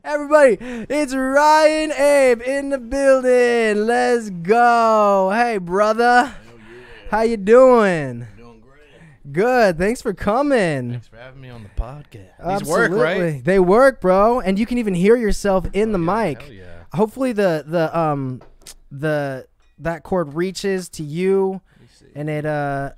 Everybody, it's Ryan Abe in the building. Let's go. Hey, brother. How you doing? Doing great. Good. Thanks for coming. Thanks for having me on the podcast. Absolutely. These work, right? They work, bro. And you can even hear yourself in the mic. Hell yeah. Hopefully that cord reaches to you and it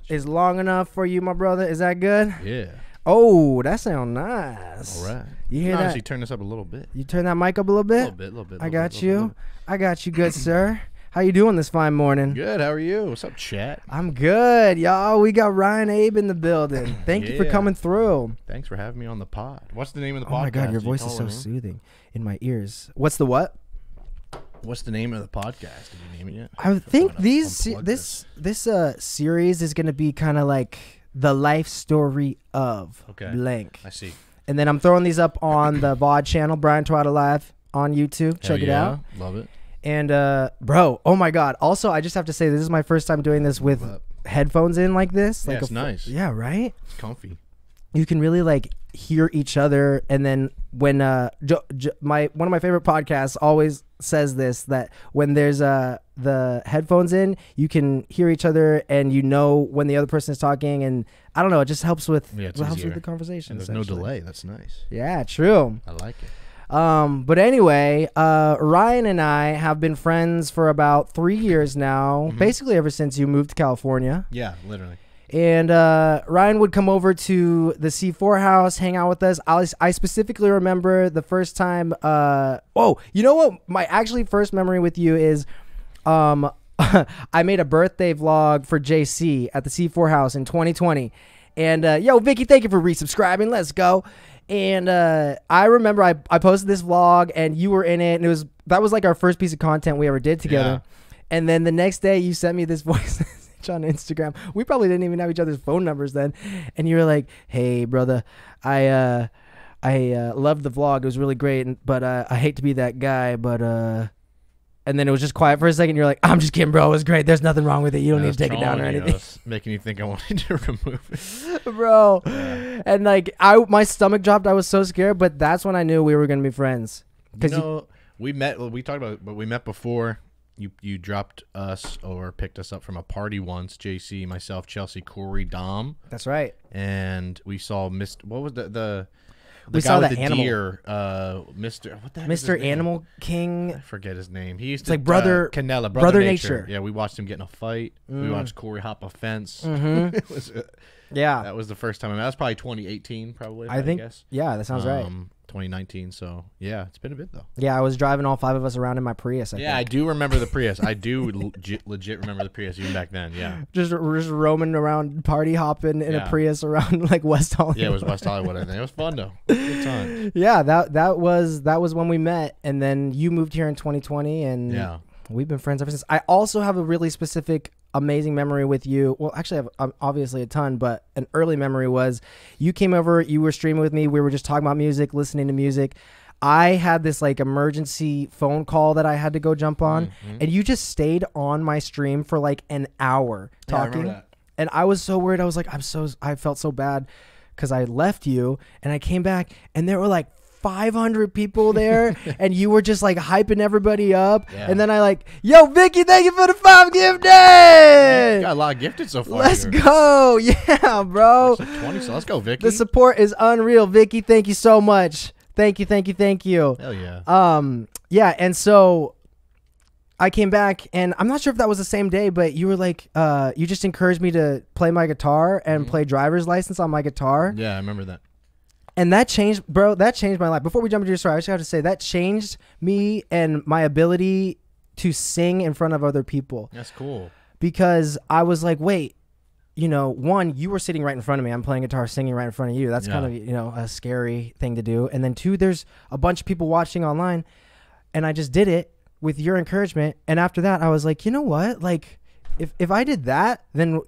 is long enough for you, my brother. Is that good? Yeah. Oh, that sounds nice. All right. You hear that? Obviously, turn this up a little bit. You turn that mic up a little bit? A little bit. I got you. I got you good, sir. How you doing this fine morning? Good. How are you? What's up, chat? I'm good, y'all. We got Ryan Abe in the building. Thank you for coming through. Thanks for having me on the pod. What's the name of the podcast? Oh my God, your voice is so soothing in my ears. What's the what? What's the name of the podcast? Did you name it yet? I think this series is gonna be kind of like the life story of blank. I see. And then I'm throwing these up on the VOD channel, Brian TERADA Live on YouTube. Check it out. Love it. And bro, oh my God. Also, I just have to say this is my first time doing this with headphones in like this. Like it's nice. Yeah, right? It's comfy. You can really like hear each other. And then when one of my favorite podcasts always says this, that when there's the headphones in, you can hear each other and you know when the other person is talking, and I don't know, it just helps with the conversation. And there's no delay. That's nice. Yeah, true. I like it. But anyway, Ryan and I have been friends for about 3 years now, basically ever since you moved to California. Yeah, literally. And Ryan would come over to the C4 house, hang out with us. I specifically remember the first time. Oh, you know what? My actually first memory with you is, I made a birthday vlog for JC at the C4 house in 2020. And yo, Vicky, thank you for resubscribing. Let's go. And I remember I posted this vlog and you were in it, and that was like our first piece of content we ever did together. Yeah. And then the next day you sent me this voice message on Instagram. We probably didn't even have each other's phone numbers then. And you were like, "Hey, brother, I loved the vlog. It was really great, but I hate to be that guy, but and then it was just quiet for a second. You're like, "I'm just kidding, bro. It was great. There's nothing wrong with it. You don't need to take it down or anything." Making you think I wanted to remove it. Bro. Yeah. And like my stomach dropped. I was so scared, but that's when I knew we were going to be friends. We talked about it, but we met before. You dropped us or picked us up from a party once. JC, myself, Chelsea, Corey, Dom. That's right. And we saw what was the we guy saw with the the animal. Deer, Mr. Animal King. I forget his name. He used it's to like brother Canella, brother Nature. Yeah, we watched him get in a fight. We watched Corey hop a fence. It was yeah. That was the first time. That was probably 2018, probably. I think. Guess. Yeah, that sounds right. 2019. So yeah, it's been a bit though. Yeah, I was driving all 5 of us around in my Prius. I do remember the Prius. I do legit remember the Prius even back then. Yeah. Just roaming around, party hopping in a Prius around like West Hollywood. Yeah, it was West Hollywood. I think it was fun though. Good time. Yeah, that was when we met, and then you moved here in 2020, and we've been friends ever since. I also have a really specific, amazing memory with you. Well, actually, I have obviously a ton, but an early memory was you came over, you were streaming with me. We were just talking about music, listening to music. I had this like emergency phone call that I had to go jump on, and you just stayed on my stream for like an hour talking. Yeah, I remember that. And I was so worried. I was like, I felt so bad because I left you, and I came back, and there were like 500 people there, and you were just like hyping everybody up. Yeah. And then I like, yo, Vicky, thank you for the 5 gifted. Yeah, got a lot of gifted so far. Let's go. Yeah, bro. Like 20, so let's go, Vicky. The support is unreal, Vicky. Thank you so much. Thank you. Hell yeah. Yeah, and so I came back, and I'm not sure if that was the same day, but you were like, you just encouraged me to play my guitar and play driver's license on my guitar. Yeah, I remember that. And that changed, bro, that changed my life. Before we jump into your story, I just have to say that changed me and my ability to sing in front of other people. That's cool. Because I was like, wait, one, you were sitting right in front of me. I'm playing guitar, singing right in front of you. That's kind of, a scary thing to do. And then 2, there's a bunch of people watching online, and I just did it with your encouragement. And after that, I was like, you know what? Like, if I did that, then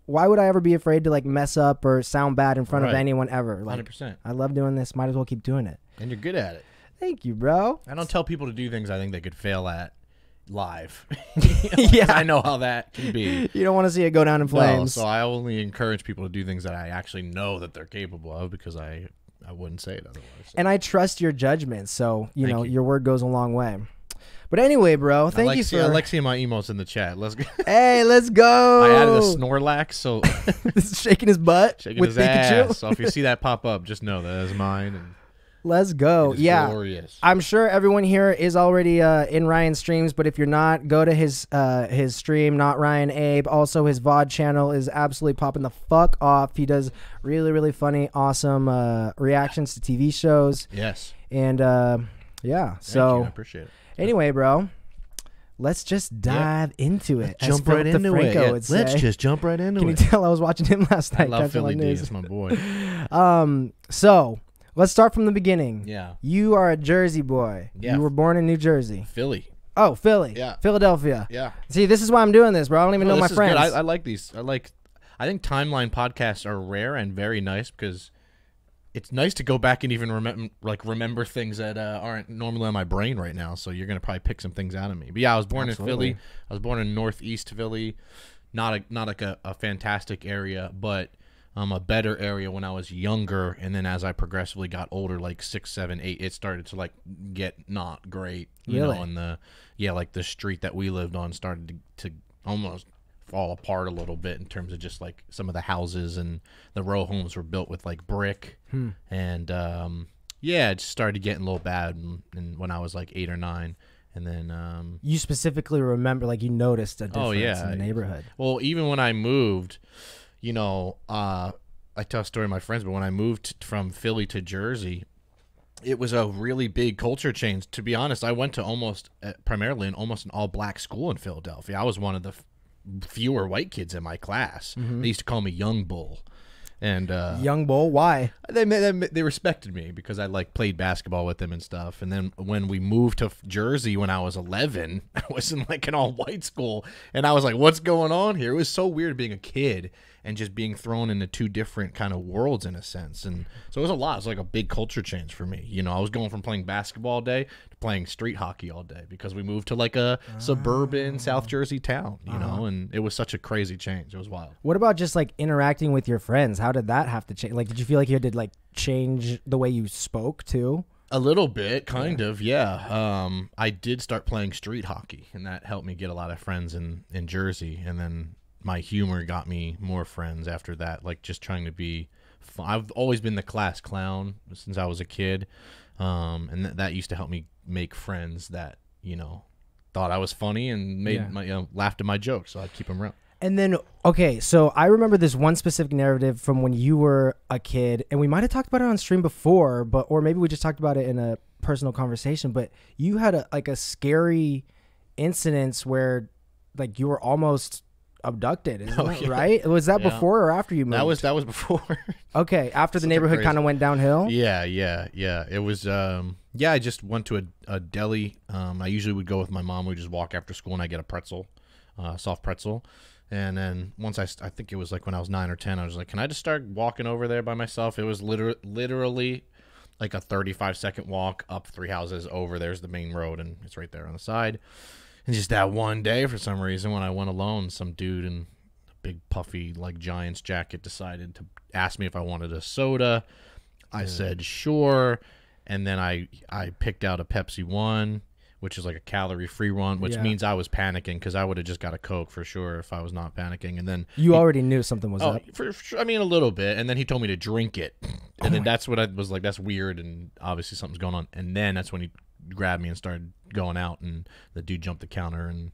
why would I ever be afraid to like mess up or sound bad in front of anyone ever? Like, 100%. I love doing this. Might as well keep doing it. And you're good at it. Thank you, bro. I don't tell people to do things I think they could fail at live. Yeah, I know how that can be. You don't want to see it go down in flames. No, so I only encourage people to do things that I actually know that they're capable of, because I I wouldn't say it otherwise. So. And I trust your judgment, so you know your word goes a long way. But anyway, bro, thank you for. I like seeing my emails in the chat. Let's go. Hey, let's go. I added a Snorlax, so shaking his butt, shaking with his Pikachu. ass. So if you see that pop up, just know that is mine. And let's go. Yeah, glorious. I'm sure everyone here is already in Ryan's streams, but if you're not, go to his stream, Not Ryan Abe. Also, his VOD channel is absolutely popping the fuck off. He does really, really funny, awesome reactions to TV shows. Yes. And yeah, Thank so you. I appreciate it. Anyway, bro, let's just dive into it. Jump right into it. Yeah. Let's just jump right into it. Can you tell I was watching him last night? I love Philly D. That's my boy. So let's start from the beginning. Yeah. You are a Jersey boy. Yeah. You were born in New Jersey. Philly. Oh, Philly. Yeah. Philadelphia. Yeah. See, this is why I'm doing this, bro. I don't even know my friends. I like these. I think timeline podcasts are rare and very nice because it's nice to go back and even remember things that aren't normally on my brain right now. So you're gonna probably pick some things out of me. But yeah, I was born in Philly. I was born in Northeast Philly, not like a fantastic area, but a better area when I was younger. And then as I progressively got older, like 6, 7, 8, it started to like get not great. You know, and the street that we lived on started to almost fall apart a little bit in terms of just like some of the houses, and the row homes were built with like brick, and it just started getting a little bad and when I was like 8 or 9. And then you specifically remember, like, you noticed a difference in the neighborhood. Well, even when I moved, you know, I tell a story to my friends, but when I moved from Philly to Jersey, it was a really big culture change. To be honest, I went to primarily an all-black school in Philadelphia. I was one of the fewer white kids in my class. They used to call me Young Bull. And Young Bull, why? They respected me because I like played basketball with them and stuff. And then when we moved to Jersey when I was 11, I was in like an all-white school, and I was like, what's going on here? It was so weird being a kid and just being thrown into two different kind of worlds in a sense. And so it was a lot. It was like a big culture change for me. You know, I was going from playing basketball all day to playing street hockey all day because we moved to like a suburban South Jersey town, you know, and it was such a crazy change. It was wild. What about just like interacting with your friends? How did that have to change? Like, did you feel like you had to like change the way you spoke too? A little bit, kind of, yeah. I did start playing street hockey, and that helped me get a lot of friends in Jersey. And then my humor got me more friends after that, like just trying to be fun. I've always been the class clown since I was a kid, and that used to help me make friends that, you know, thought I was funny and laughed at my jokes, so I'd keep them around. And then, okay, so I remember this one specific narrative from when you were a kid, and we might have talked about it on stream before, or maybe we just talked about it in a personal conversation, but you had a scary incident where like you were almost abducted, isn't that right? Was that before or after you moved? That was before. Okay, after the neighborhood kind of went downhill? Yeah. It was, I just went to a deli. I usually would go with my mom. We'd just walk after school, and I get a pretzel, soft pretzel. And then once I think it was like when I was 9 or 10, I was like, can I just start walking over there by myself? It was literally like a 35-second walk up 3 houses over. There's the main road, and it's right there on the side. And just that one day, for some reason, when I went alone, some dude in a big puffy like Giants jacket decided to ask me if I wanted a soda. I said sure, and then I picked out a Pepsi One, which is like a calorie-free one, which means I was panicking because I would have just got a Coke for sure if I was not panicking. And then you already knew something was up. For sure. I mean, a little bit. And then he told me to drink it, and then that's what I was like. That's weird, and obviously something's going on. And then that's when he grabbed me and started going out, and the dude jumped the counter and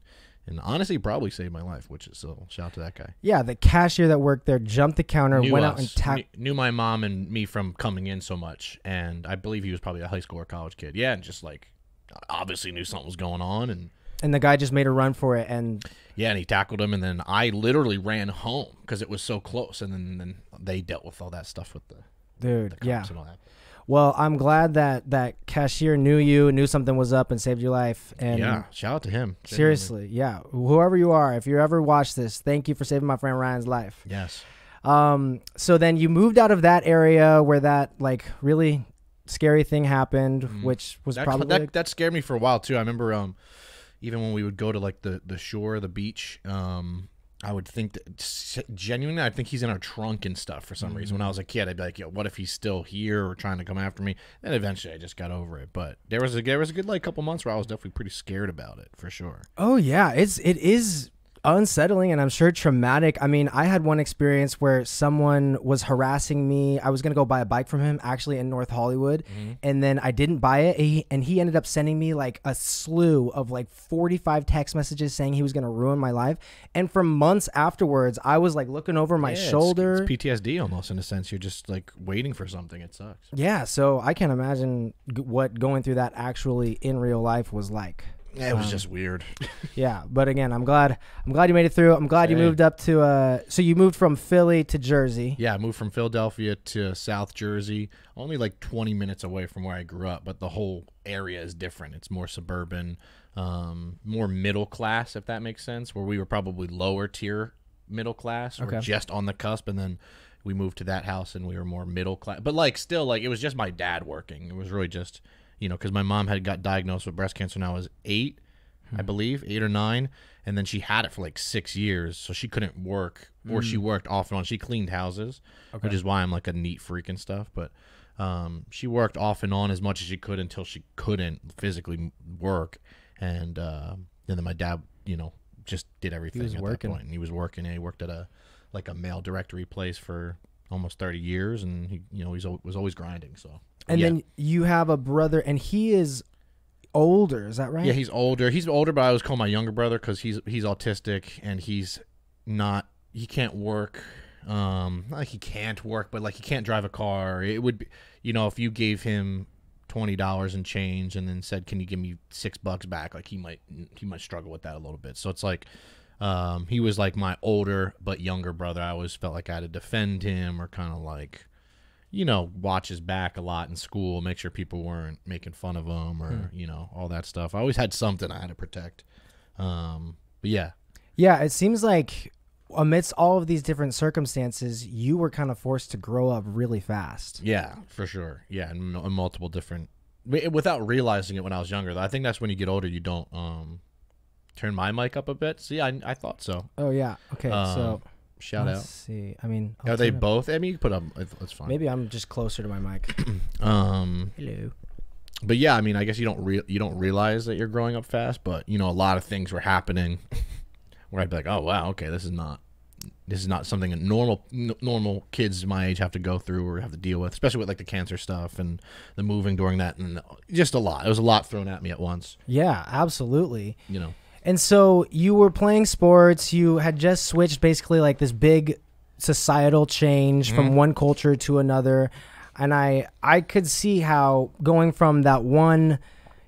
honestly probably saved my life, which is so shout out to that guy. Yeah, the cashier that worked there jumped the counter, went out and knew my mom and me from coming in so much, and I believe he was probably a high school or college kid. Yeah, and just like obviously knew something was going on, and the guy just made a run for it, and he tackled him, and then I literally ran home because it was so close, and then they dealt with all that stuff with the cops and all that. Well, I'm glad that cashier knew something was up and saved your life. And yeah, shout out to him. Seriously, yeah. Whoever you are, if you ever watch this, thank you for saving my friend Ryan's life. Yes. So then you moved out of that area where that like really scary thing happened, which was probably that scared me for a while too. I remember even when we would go to like the shore, the beach, I would think that genuinely, I think he's in our trunk and stuff for some reason. When I was a kid, I'd be like, yo, what if he's still here or trying to come after me? And eventually I just got over it. But there was a good like couple months where I was definitely pretty scared about it for sure. Oh yeah, it is unsettling and I'm sure traumatic. I mean, I had one experience where someone was harassing me. I was going to go buy a bike from him actually in North Hollywood, and then I didn't buy it, and he ended up sending me like a slew of like 45 text messages saying he was going to ruin my life. And for months afterwards, I was like looking over my shoulder. It's PTSD almost in a sense. You're just like waiting for something. It sucks. Yeah, so I can't imagine what going through that actually in real life was like. Yeah, it was just weird. Yeah, but again, I'm glad you made it through. I'm glad you moved up to so you moved from Philly to Jersey. Yeah, I moved from Philadelphia to South Jersey, only like 20 minutes away from where I grew up, but the whole area is different. It's more suburban, more middle class, if that makes sense, where we were probably lower tier middle class or just on the cusp, and then we moved to that house and we were more middle class. But like still, like it was just my dad working. It was really just, you know, because my mom had got diagnosed with breast cancer when I was 8, I believe, 8 or 9, and then she had it for like 6 years, so she couldn't work, or she worked off and on. She cleaned houses, which is why I'm like a neat freak and stuff, but she worked off and on as much as she could until she couldn't physically work, and then my dad, you know, just did everything at that point. And he was working, and he worked at a mail directory place for almost 30 years, and he, you know, was always grinding, so. And then you have a brother, and he is older. Is that right? Yeah, he's older. He's older, but I always call my younger brother because he's autistic and he can't work. Not like he can't work, but like he can't drive a car. It would be, you know, if you gave him $20 and change and then said, "Can you give me $6 back?" Like he might struggle with that a little bit. So it's like he was like my older but younger brother. I always felt like I had to defend him or kind of like, you know, watch his back a lot in school, make sure people weren't making fun of him or, you know, all that stuff. I always had something I had to protect. But yeah. Yeah, it seems like amidst all of these different circumstances, you were kind of forced to grow up really fast. Yeah, for sure. Yeah, in multiple different, without realizing it when I was younger. I think that's when you get older, you don't turn my mic up a bit. See, I thought so. Oh, yeah. Okay, so... Shout out. Let's see. I mean, are they both? I mean, you can put up. That's fine. Maybe I'm just closer to my mic. Hello. But yeah, I mean, I guess you don't realize that you're growing up fast, but you know, a lot of things were happening where I'd be like, oh wow, okay, this is not something that normal kids my age have to go through or have to deal with, especially with like the cancer stuff and the moving during that, and just a lot. It was a lot thrown at me at once. Yeah, absolutely. You know. And so you were playing sports. You had just switched basically like this big societal change from one culture to another. And I could see how going from that one,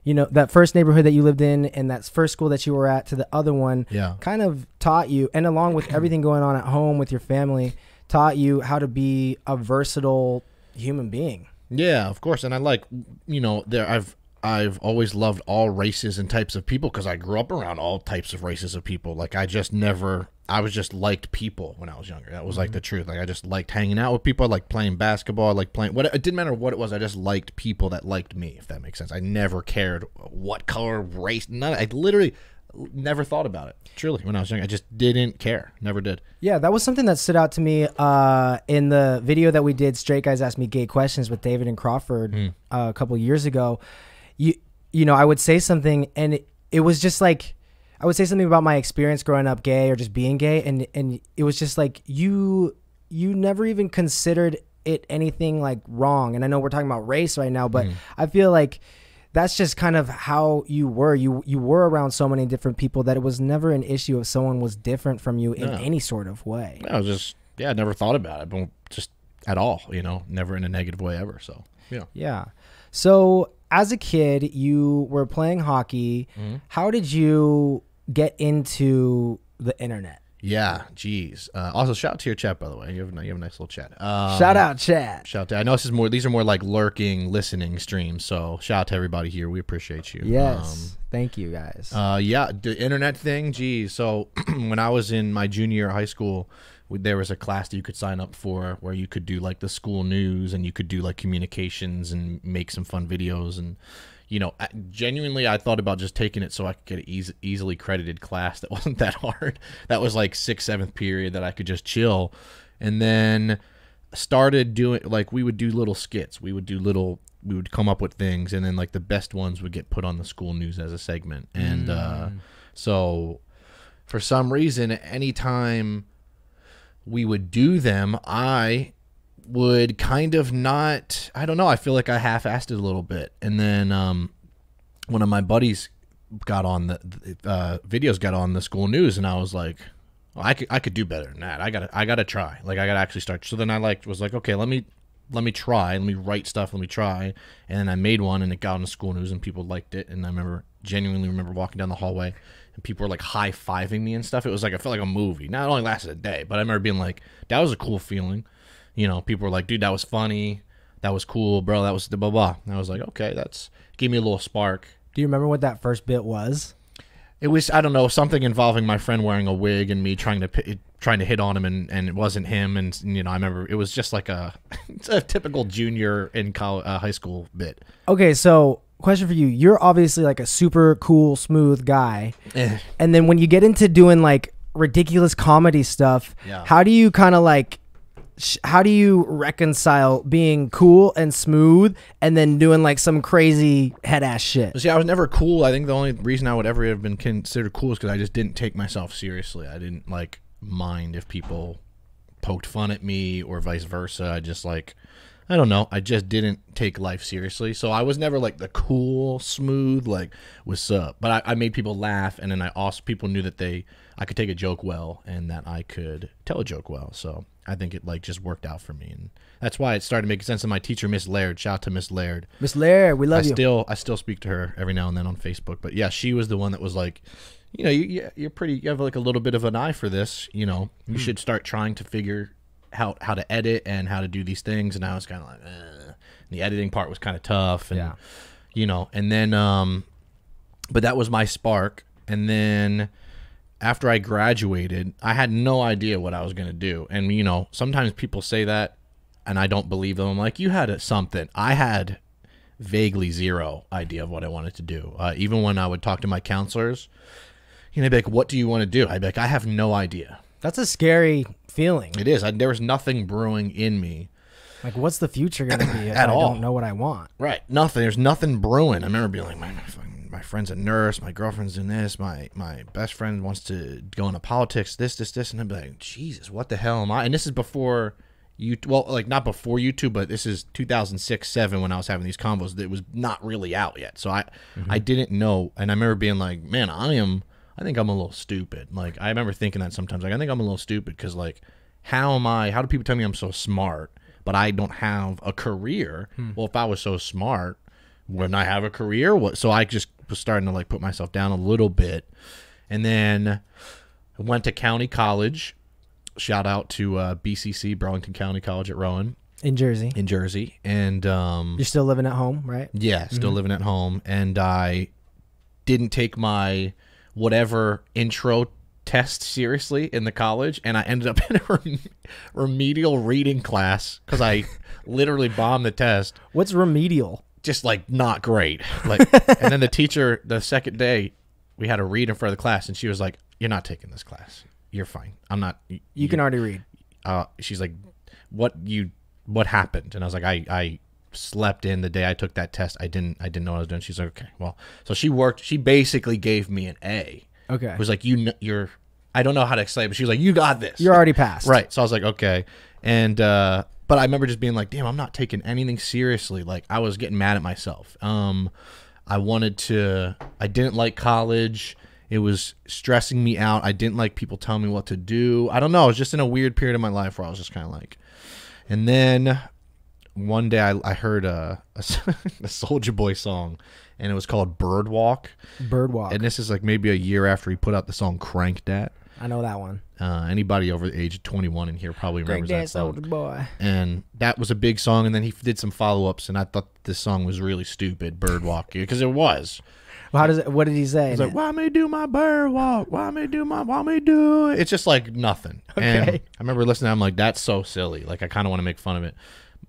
you know, that first neighborhood that you lived in and that first school that you were at to the other one kind of taught you, and along with everything going on at home with your family, taught you how to be a versatile human being. Yeah, of course. And I like, you know, I've always loved all races and types of people because I grew up around all types of races of people. Like I was just liked people when I was younger. That was like the truth. Like I just liked hanging out with people. I liked playing basketball. I liked playing it didn't matter what it was. I just liked people that liked me, if that makes sense. I never cared what color, race, none. I literally never thought about it. Truly, when I was young, I just didn't care. Never did. Yeah, that was something that stood out to me in the video that we did, Straight Guys Ask Me Gay Questions with David and Crawford a couple years ago. You know, I would say something, and it was just like, I would say something about my experience growing up gay or just being gay, and it was just like you never even considered it anything like wrong. And I know we're talking about race right now, but I feel like that's just kind of how you were. You were around so many different people that it was never an issue if someone was different from you in any sort of way. I was just, I never thought about it, but just at all, you know, never in a negative way ever. So, yeah. Yeah. So as a kid, you were playing hockey. How did you get into the internet? Yeah, geez. Also, shout out to your chat, by the way. You have a nice little chat. Shout out, chat. Shout out. I know these are more like lurking, listening streams. So shout out to everybody here. We appreciate you. Yes. Thank you, guys. Yeah, the internet thing, geez. So when I was in my junior year of high school, there was a class that you could sign up for where you could do like the school news and you could do like communications and make some fun videos. And you know, genuinely, I thought about just taking it so I could get an easily credited class that wasn't that hard. That was like 6th, 7th period that I could just chill. And then started doing, like, we would do little skits. We would come up with things, and then, like, the best ones would get put on the school news as a segment. And so for some reason, anytime we would do them, I would kind of not, I don't know, I feel like I half-assed it a little bit. And then one of my buddies got on the videos got on the school news, and I was like, well, I could do better than that. I gotta try. Like, I gotta actually start. So then I was like, okay, let me try. Let me write stuff. Let me try. And then I made one, and it got on the school news, and people liked it. And I genuinely remember walking down the hallway, and people were like high-fiving me and stuff. It was like, I felt like a movie. Now, it only lasted a day, but I remember being like, that was a cool feeling. You know, people were like, dude, that was funny. That was cool, bro. That was the blah, blah. And I was like, okay, gave me a little spark. Do you remember what that first bit was? It was, I don't know, something involving my friend wearing a wig and me trying to hit on him, and it wasn't him. And, you know, I remember it was just like it's a typical junior in high school bit. Okay, so question for you. You're obviously like a super cool, smooth guy. And then when you get into doing like ridiculous comedy stuff, how do you kind of like, how do you reconcile being cool and smooth and then doing like some crazy head ass shit? See, I was never cool. I think the only reason I would ever have been considered cool is because I just didn't take myself seriously. I didn't like mind if people poked fun at me or vice versa. I just like, I don't know. I just didn't take life seriously. So I was never like the cool, smooth, like, what's up? But I made people laugh, and then people knew that I could take a joke well and that I could tell a joke well. So I think it like just worked out for me, and that's why it started making sense. And my teacher, Miss Laird, shout out to Miss Laird. Miss Laird, we love you. I still speak to her every now and then on Facebook. But yeah, she was the one that was like, you know, you have like a little bit of an eye for this. You know, you should start trying to figure how to edit and how to do these things. And I was kind of like, the editing part was kind of tough, and you know, and then but that was my spark. And then after I graduated, I had no idea what I was going to do. And, you know, sometimes people say that, and I don't believe them. I'm like, you had something. I had vaguely zero idea of what I wanted to do. Even when I would talk to my counselors, you know, they'd be like, what do you want to do? I'd be like, I have no idea. That's a scary feeling. It is. There was nothing brewing in me. Like, what's the future going to be if I don't know what I want? Right. Nothing. There's nothing brewing. I remember being like, my friend's a nurse, my girlfriend's in this, my best friend wants to go into politics, this, and I'd be like, Jesus, what the hell am I? And this is before not before YouTube, but this is 2006-07 when I was having these combos. It was not really out yet, so I didn't know. And I remember being like, man, I think I'm a little stupid. Like, I remember thinking that sometimes, like, I think I'm a little stupid because, like, how do people tell me I'm so smart, but I don't have a career? Well, if I was so smart, wouldn't I have a career? So I just was starting to like put myself down a little bit. And then I went to county college. Shout out to BCC, Burlington County College at Rowan. In Jersey. And you're still living at home, right? Yeah, still living at home. And I didn't take my whatever intro test seriously in the college, and I ended up in a remedial reading class because I literally bombed the test. What's remedial? Just like not great. Like, and then the teacher, the second day, we had to read in front of the class, and she was like, "You're not taking this class. You're fine. I'm not. You can already read." She's like, "What happened?" And I was like, "I slept in the day I took that test. I didn't know what I was doing." She's like, "Okay, well." So she basically gave me an A. Okay. It was like, you're. I don't know how to explain it, but she was like, "You got this. You're already passed." Right. So I was like, okay, and but I remember just being like, damn, I'm not taking anything seriously. Like, I was getting mad at myself. I didn't like college. It was stressing me out. I didn't like people telling me what to do. I don't know. I was just in a weird period of my life where I was just kind of like, and then one day I heard a Soulja Boy song, and it was called Birdwalk. Birdwalk. And this is like maybe a year after he put out the song Crank Dat. I know that one. Anybody over the age of 21 in here probably remembers that song. Soulja Boy. And that was a big song, and then he did some follow-ups, and I thought this song was really stupid, Birdwalk, because it was. Well, what did he say? He's like, why me do my bird walk? Why me do it? It's just like nothing. Okay. And I remember listening, I'm like, that's so silly. Like, I kind of want to make fun of it.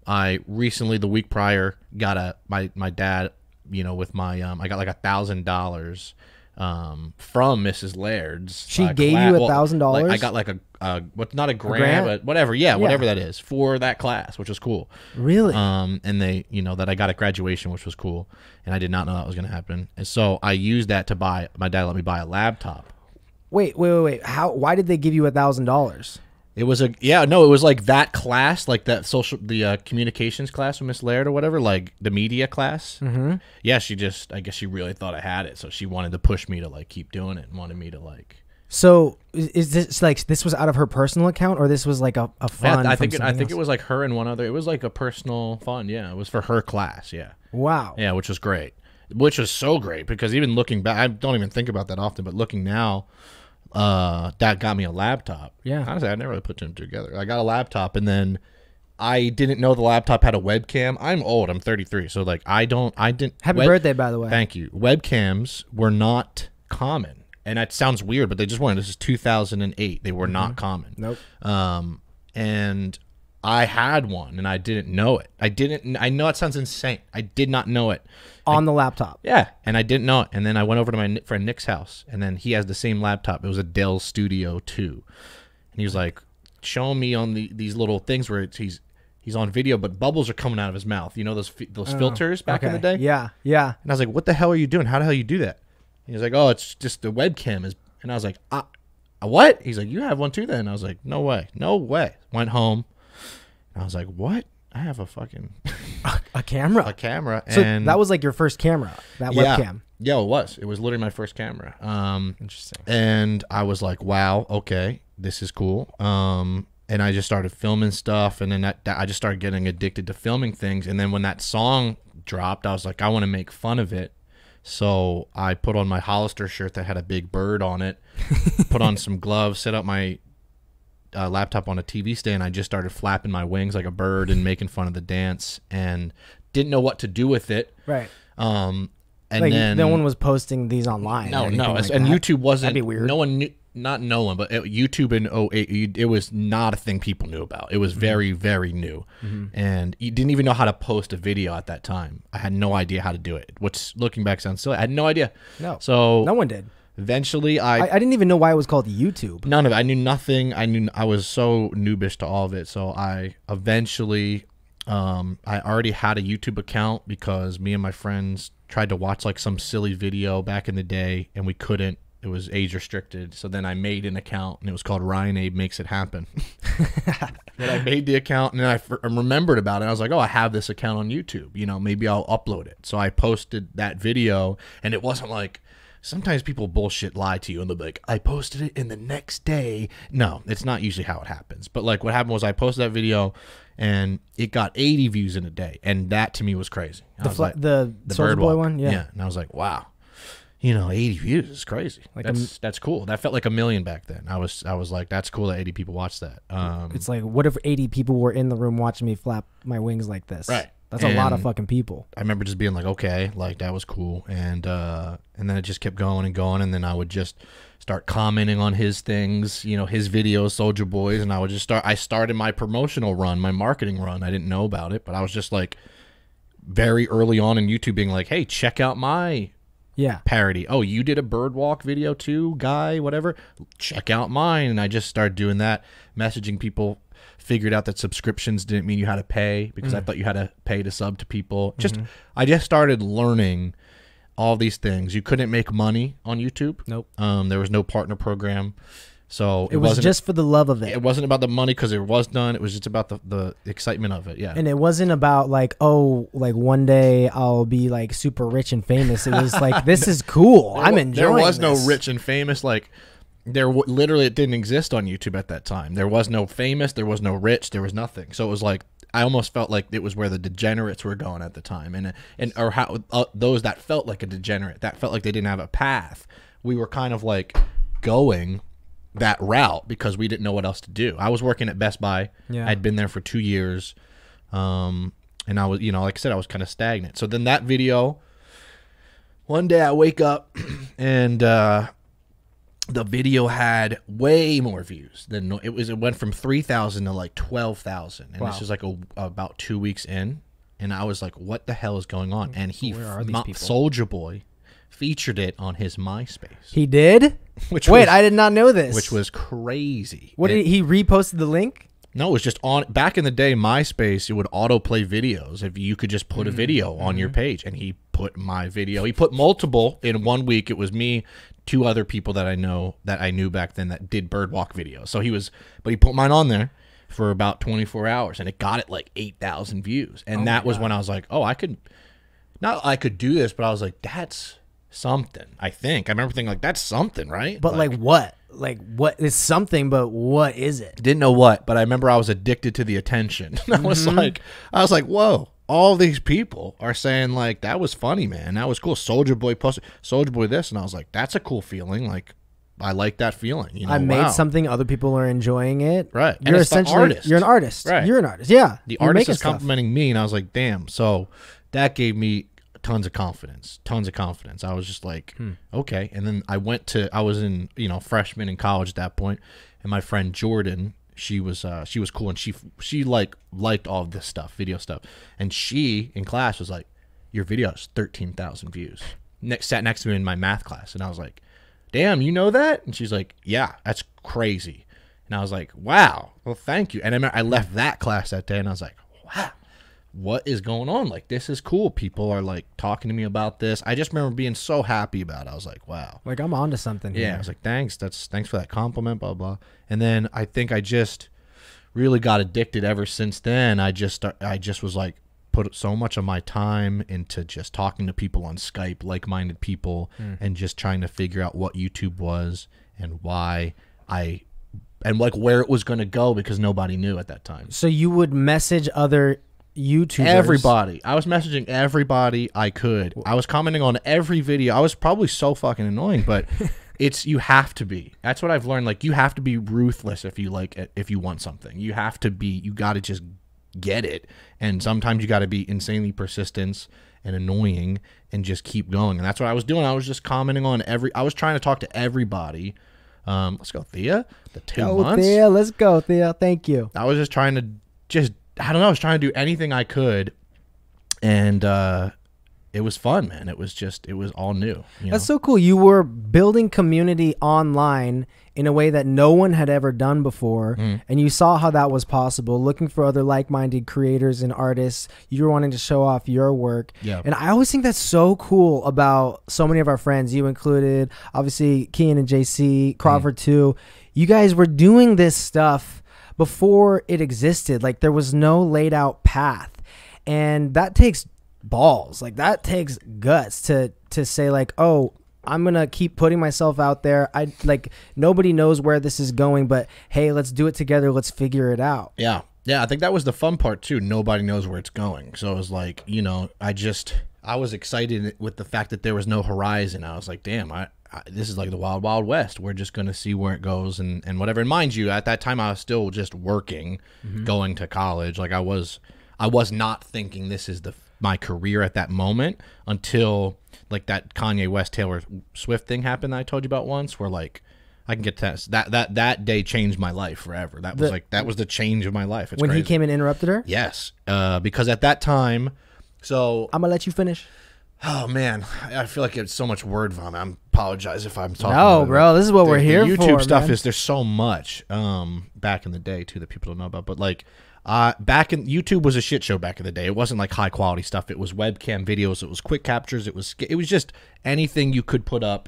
I recently, the week prior, got my dad with my I got like $1,000 from Mrs. Laird's. She gave you $1,000? I got like what's not a grant, but whatever, whatever that is for that class, which was cool. Really? And they, that I got at graduation, which was cool, and I did not know that was going to happen. And so I used that to buy. My dad let me buy a laptop. Wait. How? Why did they give you $1,000? It was it was like that class, like the communications class with Miss Laird or whatever, like the media class. Mm-hmm. Yeah, I guess she really thought I had it, so she wanted to push me to like keep doing it and wanted me to like. So is this like this was out of her personal account, or this was like a fund? I think it was like her and one other. It was like a personal fund. Yeah, it was for her class. Yeah. Wow. Yeah, which was great. Which was so great because even looking back, I don't even think about that often, but looking now. That got me a laptop. Yeah. Honestly, I never really put them together. I got a laptop, and then I didn't know the laptop had a webcam. I'm old. I'm 33. So, like, I didn't. Happy birthday, by the way. Thank you. Webcams were not common. And that sounds weird, but they just weren't. This is 2008. They were not common. Nope. And I had one, and I didn't know it. I know it sounds insane. I did not know it. On the laptop. Yeah, and I didn't know it. And then I went over to my friend Nick's house, and then he has the same laptop. It was a Dell Studio 2. And he was like, showing me on these little things where he's on video, but bubbles are coming out of his mouth. You know those filters back in the day? Yeah. And I was like, what the hell are you doing? How the hell you do that? And he was like, oh, it's just the webcam is. And I was like, what? He's like, you have one too then? And I was like, no way. Went home. And I was like, what? I have a fucking a camera. So and that was like your first camera, that webcam. Yeah, it was. It was literally my first camera. Interesting. And I was like, wow, okay, this is cool. And I just started filming stuff, and then I just started getting addicted to filming things. And then when that song dropped, I was like, I want to make fun of it. So I put on my Hollister shirt that had a big bird on it, put on some gloves, set up my laptop on a TV stand. I just started flapping my wings like a bird and making fun of the dance, and didn't know what to do with it. Right. And like, then no one was posting these online. No, like and that. YouTube wasn't. That'd be weird. No one knew. Not no one, but YouTube in 08, it was not a thing people knew about. It was very, very new, and you didn't even know how to post a video at that time. I had no idea how to do it. Which, looking back, sounds silly. I had no idea. No. So no one did. Eventually, I didn't even know why it was called YouTube. None of it. I knew nothing. I was so noobish to all of it. So I eventually, I already had a YouTube account because me and my friends tried to watch like some silly video back in the day, and we couldn't. It was age restricted. So then I made an account, and it was called Ryan Abe Makes It Happen. And I made the account, and then I remembered about it. I was like, oh, I have this account on YouTube. Maybe I'll upload it. So I posted that video, and it wasn't like. Sometimes people bullshit lie to you, and they'll be like, I posted it in the next day. No, it's not usually how it happens. But like what happened was I posted that video, and it got 80 views in a day. And that to me was crazy. The Soulja Boy one? Yeah. And I was like, wow. 80 views is crazy. Like that's cool. That felt like 1 million back then. I was like, that's cool that 80 people watched that. It's like, what if 80 people were in the room watching me flap my wings like this? Right. That's a lot of fucking people. I remember just being like, okay, like that was cool. And then it just kept going and going. And then I would just start commenting on his things, his videos, Soulja Boys. And I would just I started my promotional run, my marketing run. I didn't know about it, but I was just like very early on in YouTube being like, hey, check out my parody. Oh, you did a bird walk video too, guy, whatever. Check out mine. And I just started doing that, messaging people. Figured out that subscriptions didn't mean you had to pay because I thought you had to pay to sub to people. I just started learning all these things. You couldn't make money on YouTube. Nope. There was no partner program. So it was just for the love of it. It wasn't about the money because it was done. It was just about the excitement of it. Yeah. And it wasn't about like, oh, like one day I'll be like super rich and famous. It was like, this is cool. I'm enjoying There was this. no rich and famous like. Literally it didn't exist on YouTube at that time. There was no famous, there was no rich, there was nothing. So it was like I almost felt like it was where the degenerates were going at the time, and or how those that felt like a degenerate, that felt like they didn't have a path. We were kind of like going that route because we didn't know what else to do. I was working at Best Buy. Yeah. I'd been there for 2 years, and I was, like I said, I was kind of stagnant. So then that video, one day I wake up and. The video had way more views than it went from 3,000 to like 12,000, and this was like about 2 weeks in. And I was like, what the hell is going on? And Where are these people? Soulja Boy featured it on his MySpace. He did? Wait, I did not know this. Which was crazy. What did he reposted the link? No, it was just on. Back in the day, MySpace, it would autoplay videos. If you could just put a video on your page, and he put my video. He put multiple in 1 week. It was me, 2 other people that I knew back then that did birdwalk videos. So he put mine on there for about 24 hours, and it got it like 8,000 views. And that was when I was like, oh, I could do this, but I was like, that's something. I remember thinking like, that's something, right? But like what? Like what is something, but what is it? Didn't know what, but I remember I was addicted to the attention. I was like, whoa, all these people are saying like, that was funny, man. That was cool. Soulja Boy posted, Soulja Boy this. And I was like, that's a cool feeling. Like, I like that feeling. You know, I made something, other people are enjoying it. Right. You're essentially, artist. you're an artist. Right. You're an artist. Yeah. The artist is complimenting me, and I was like, damn. So that gave me tons of confidence. I was just like, okay. And then I was in, freshman in college at that point, and my friend Jordan, she was cool, and she liked all of this stuff, video stuff, and she in class was like, your video has 13,000 views. Sat next to me in my math class, and I was like, damn, you know that? And she's like, yeah, that's crazy. And I was like, wow, well, thank you. And I left that class that day, and I was like, wow, what is going on? Like, this is cool. People are like talking to me about this. I just remember being so happy about it. I was like, wow. Like, I'm onto something here. I was like, thanks. Thanks for that compliment, blah, blah. And then I think I just really got addicted ever since then. I just was like, put so much of my time into just talking to people on Skype, like-minded people, and just trying to figure out what YouTube was and why and like where it was going to go, because nobody knew at that time. So you would message other YouTubers? Everybody. I was messaging everybody I could. I was commenting on every video. I was probably so fucking annoying, but you have to be. That's what I've learned. Like, you have to be ruthless if you want something. You got to just get it. And sometimes you got to be insanely persistent and annoying and just keep going. And that's what I was doing. I was just commenting on I was trying to talk to everybody. Let's go, Thea. The 2 months. Thea, let's go, Thea. Thank you. I was just trying to I don't know. I was trying to do anything I could, and it was fun, man. It was all new. That's so cool. You were building community online in a way that no one had ever done before, and you saw how that was possible, looking for other like-minded creators and artists. You were wanting to show off your work. Yeah. And I always think that's so cool about so many of our friends, you included, obviously Kian and JC, Crawford too. You guys were doing this stuff before it existed. Like, there was no laid out path, and that takes balls. Like, that takes guts to say like, oh, I'm gonna keep putting myself out there. Nobody knows where this is going, but hey, let's do it together. Let's figure it out. Yeah. I think that was the fun part too. Nobody knows where it's going. So it was like, I was excited with the fact that there was no horizon. I was like, damn, this is like the wild, wild west. We're just going to see where it goes and whatever. And mind you, at that time, I was still just working, going to college. Like, I was not thinking this is my career at that moment until like that Kanye West Taylor Swift thing happened that I told you about once, where like I can get to that day changed my life forever. That was the change of my life. It's when crazy. He came and interrupted her? Yes. Because at that time, so I'm gonna let you finish. Oh man, I feel like it's so much word vomit. I apologize if I'm talking. No, bro, this is what we're here for. YouTube stuff man. is there's so much back in the day too that people don't know about. But like YouTube was a shit show back in the day. It wasn't like high quality stuff. It was webcam videos. It was quick captures. It was just anything you could put up.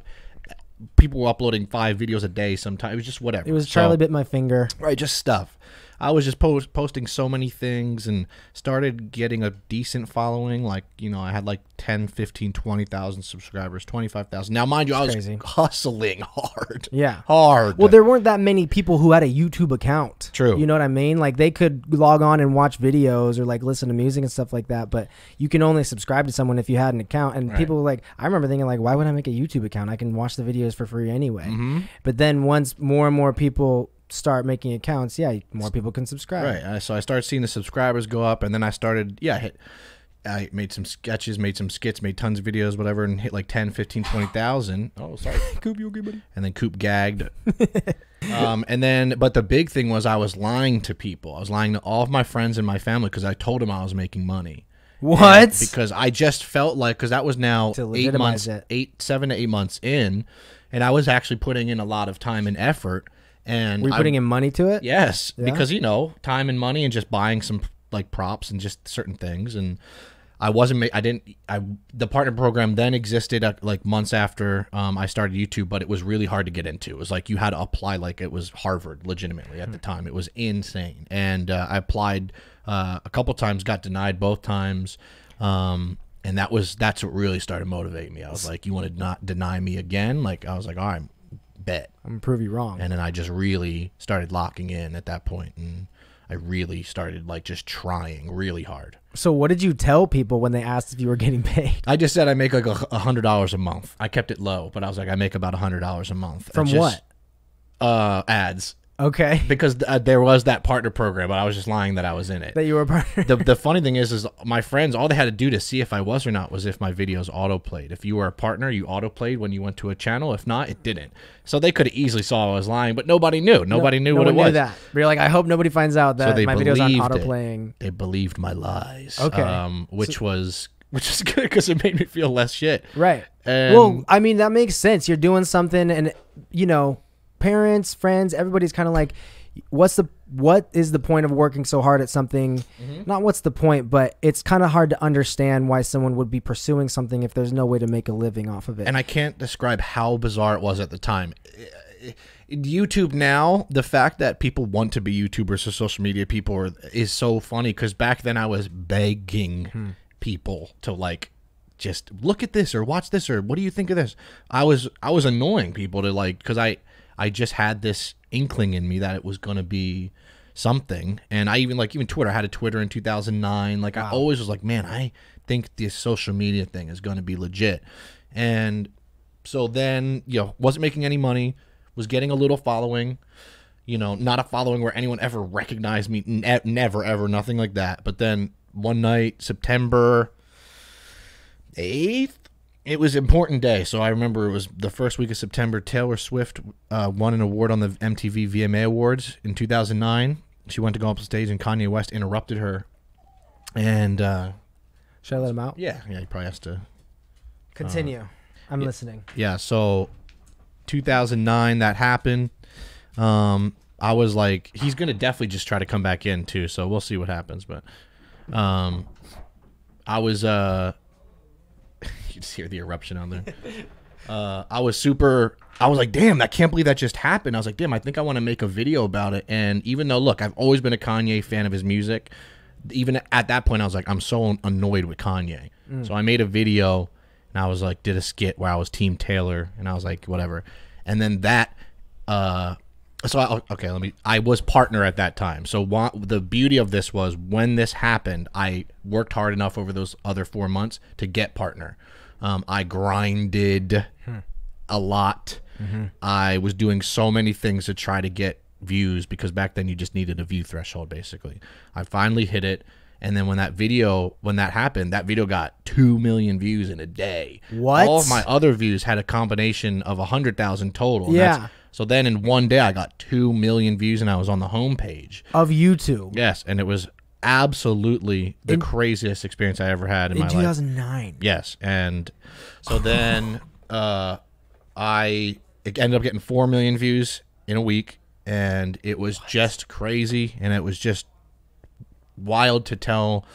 People were uploading 5 videos a day. Sometimes it was just whatever. It was Charlie bit my finger. Right, just stuff. I was just posting so many things and started getting a decent following. Like, I had like 10, 15, 20,000 subscribers, 25,000. Now, mind you, I was crazy. Hustling hard. Yeah. Hard. Well, there weren't that many people who had a YouTube account. True. You know what I mean? Like, they could log on and watch videos or like listen to music and stuff like that, but you can only subscribe to someone if you had an account. And people were like, I remember thinking like, why would I make a YouTube account? I can watch the videos for free anyway. But then once more and more people start making accounts, more people can subscribe. Right. So I started seeing the subscribers go up, and then I started, I made some sketches, made some skits, made tons of videos, whatever, and hit like 10, 15, 20,000. Oh, sorry. Coop, you okay, buddy? And then Coop gagged. But the big thing was I was lying to people. I was lying to all of my friends and my family because I told them I was making money. What? Because I just felt like, because that was now To 8 months, legitimize it. 7 to 8 months in, and I was actually putting in a lot of time and effort. And Were you putting in money to it? Yes, Yeah? because time and money and just buying some like props and just certain things. And I wasn't. The partner program then existed like months after I started YouTube, but it was really hard to get into. It was like you had to apply like it was Harvard, legitimately at the time. It was insane. And I applied a couple times, got denied both times. And that's what really started motivating me. I was like, you want to not deny me again? Like I was like, all right, bet. I'm gonna prove you wrong. And then I just really started locking in at that point, and I really started like just trying really hard. So what did you tell people when they asked if you were getting paid? I just said I make like $100 a month. I kept it low, but I was like, I make about $100 a month. From what? Ads. Okay. Because there was that partner program, but I was just lying that I was in it. That you were a partner. The funny thing is my friends, all they had to do to see if I was or not was if my videos autoplayed. If you were a partner, you autoplayed when you went to a channel. If not, it didn't. So they could have easily saw I was lying, but nobody knew. Nobody knew what it was. Knew that. But you're like, I hope nobody finds out that my videos aren't autoplaying. They believed my lies. Okay. Which is good because it made me feel less shit. Right. And well, I mean, that makes sense. You're doing something, and parents, friends, everybody's kind of like, what is the point of working so hard at something? Not what's the point, but it's kind of hard to understand why someone would be pursuing something if there's no way to make a living off of it. And I can't describe how bizarre it was at the time. YouTube now, the fact that people want to be YouTubers or social media people is so funny, because back then I was begging people to like just look at this or watch this or what do you think of this? I was annoying people to like, because I just had this inkling in me that it was going to be something. And I even Twitter, I had a Twitter in 2009. Like, wow. I always was like, man, I think this social media thing is going to be legit. And so then, wasn't making any money, was getting a little following, not a following where anyone ever recognized me, never, ever, nothing like that. But then one night, September 8th, it was an important day. So I remember it was the first week of September. Taylor Swift won an award on the MTV VMA Awards in 2009. She went to go up on stage, and Kanye West interrupted her. And should I let him out? Yeah, he probably has to continue. I'm listening. Yeah, so 2009 that happened. I was like, he's gonna definitely just try to come back in too. So we'll see what happens. But I was you just hear the eruption on there. I was like, damn, I can't believe that just happened. I was like, damn, I think I want to make a video about it. And even though, look, I've always been a Kanye fan of his music, even at that point, I was like, I'm so annoyed with Kanye. So I made a video, and I was like, did a skit where I was Team Taylor, and I was like, whatever. And then that, I was partner at that time. So the beauty of this was when this happened, I worked hard enough over those other 4 months to get partner. I grinded a lot. I was doing so many things to try to get views, because back then you just needed a view threshold, basically. I finally hit it. And then when that happened, that video got 2 million views in a day. What? All of my other views had a combination of 100,000 total. Yeah. So then in one day I got 2 million views, and I was on the homepage of YouTube. Yes, and it was absolutely the craziest experience I ever had in my life. In 2009. Yes, and so then I ended up getting 4 million views in a week, and it was just crazy, and it was just wild to tell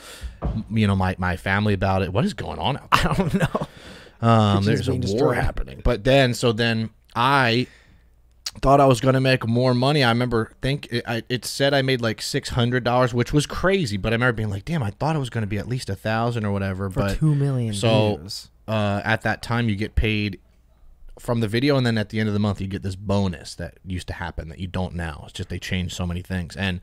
my family about it. What is going on out there? I don't know. There's a war happening. But then I thought I was going to make more money. I remember it said I made like $600, which was crazy, but I remember being like, damn, I thought it was going to be at least 1,000 or whatever. For 2 million views. At that time you get paid from the video, and then at the end of the month you get this bonus that used to happen that you don't now. It's just they changed so many things. And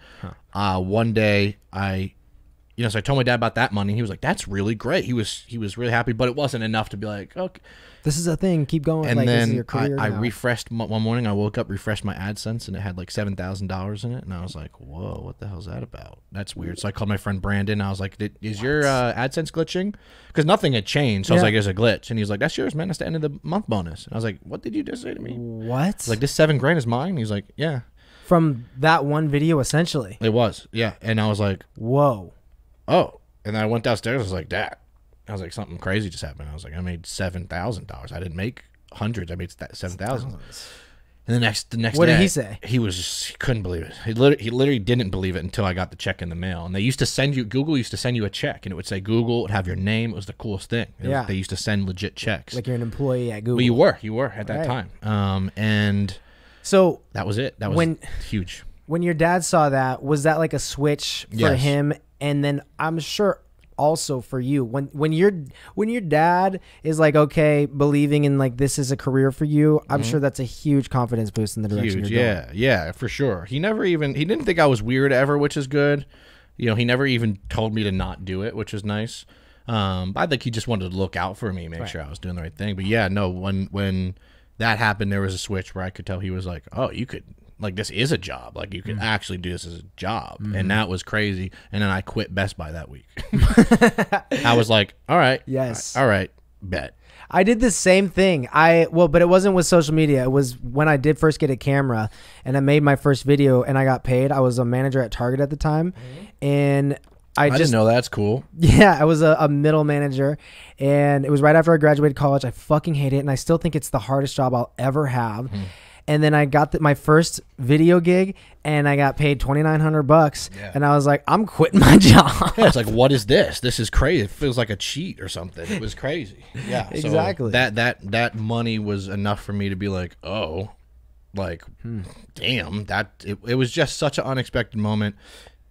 one day so I told my dad about that money, and he was like, that's really great. He was really happy, but it wasn't enough to be like, okay, this is a thing, keep going. And like, then this is your career I now. refreshed one morning. I woke up, refreshed my AdSense, and it had like $7,000 in it. And I was like, whoa, what the hell's that about? That's weird. So I called my friend Brandon. I was like, is your AdSense glitching? Because nothing had changed. So I was like, there's a glitch. And he's like, that's yours, man. That's the end of the month bonus. And I was like, what did you just say to me? What? Like, this $7,000 is mine? He's like, yeah. From that one video, essentially. It was, yeah. And I was like, whoa. oh. And then I went downstairs. I was like, Dad. I was like, something crazy just happened. I was like, I made $7,000. I didn't make hundreds. I made 7,000. And the next day, what did he say? He couldn't believe it. He literally didn't believe it until I got the check in the mail. And they used to send you, Google used to send you a check, and it would say Google, it would have your name. It was the coolest thing. They used to send legit checks. Like you're an employee at Google. Well, you were at that time. And so that was it. That was huge. When your dad saw that, was that like a switch for him? And then I'm sure also for you, when your dad is like, okay, believing in like this is a career for you, I'm sure that's a huge confidence boost in the direction you're going. Yeah, for sure. He didn't think I was weird ever, which is good. You know, he never even told me to not do it, which is nice. I think he just wanted to look out for me, make sure I was doing the right thing. But yeah, no, when that happened, there was a switch where I could tell he was like, oh, you could, like, this is a job. Like, you could actually do this as a job. And that was crazy. And then I quit Best Buy that week. I was like, all right. Yes. All right. Bet. I did the same thing. But it wasn't with social media. It was when I did first get a camera and I made my first video and I got paid. I was a manager at Target at the time. And I didn't know that's cool. Yeah, I was a middle manager, and it was right after I graduated college. I fucking hate it, and I still think it's the hardest job I'll ever have. And then I got my first video gig, and I got paid $2,900, and I was like, I'm quitting my job. Yeah, it's like, what is this? This is crazy. It feels like a cheat or something. It was crazy. Yeah, exactly. So that money was enough for me to be like, oh, like, damn. It was just such an unexpected moment,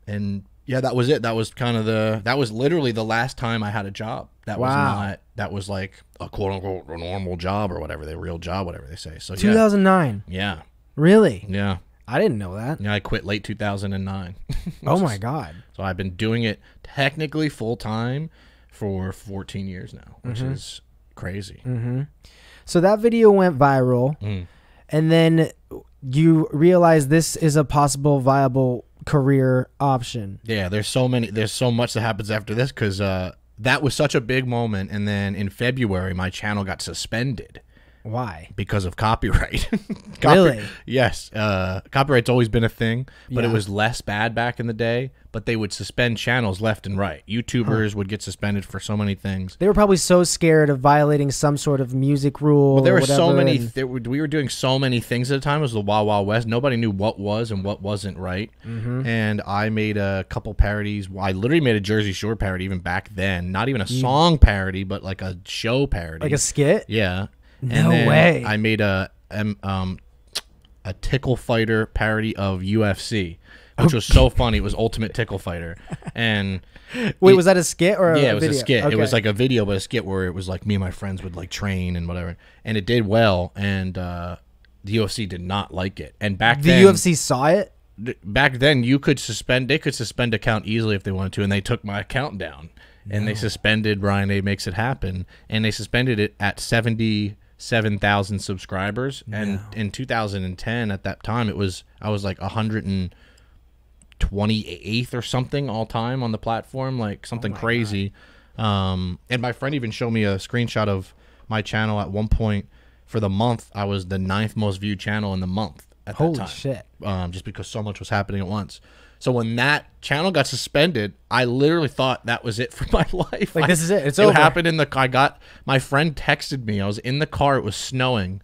and yeah, that was it. That was that was literally the last time I had a job. That was like a quote unquote normal job or whatever, the real job, whatever they say. So 2009. Yeah. Really? Yeah. I didn't know that. Yeah, I quit late 2009. Oh my God. So I've been doing it technically full time for 14 years now, which is crazy. So that video went viral, and then you realize this is a possible viable career option. Yeah, there's so much that happens after this, because that was such a big moment. And then in February, my channel got suspended. Why? Because of copyright. Really? Yes. Copyright's always been a thing, but it was less bad back in the day. But they would suspend channels left and right. YouTubers would get suspended for so many things. They were probably so scared of violating some sort of music rule. Well, there were whatever, so many. We were doing so many things at the time. It was the Wild Wild West. Nobody knew what was and what wasn't right. And I made a couple parodies. I literally made a Jersey Shore parody even back then. Not even a song parody, but like a show parody. Like a skit? Yeah. No way. I made a Tickle Fighter parody of UFC, which was so funny. It was Ultimate Tickle Fighter. And wait, was that a skit or a video? Yeah, it was a skit. Okay. It was like a video, but a skit where it was like me and my friends would like train and whatever. And it did well, and the UFC did not like it. And back then, the UFC saw it? Back then, they could suspend account easily if they wanted to, and they took my account down. And they suspended Brian A Makes It Happen, and they suspended it at 77,000 subscribers. And in 2010, at that time, I was like 128th or something all time on the platform, like something crazy. And my friend even showed me a screenshot of my channel at one point. For the month, I was the 9th most viewed channel in the month at that time. Holy shit. Just because so much was happening at once. So when that channel got suspended, I literally thought that was it for my life. Like, this is it. It's over. It happened in my friend texted me. I was in the car. It was snowing.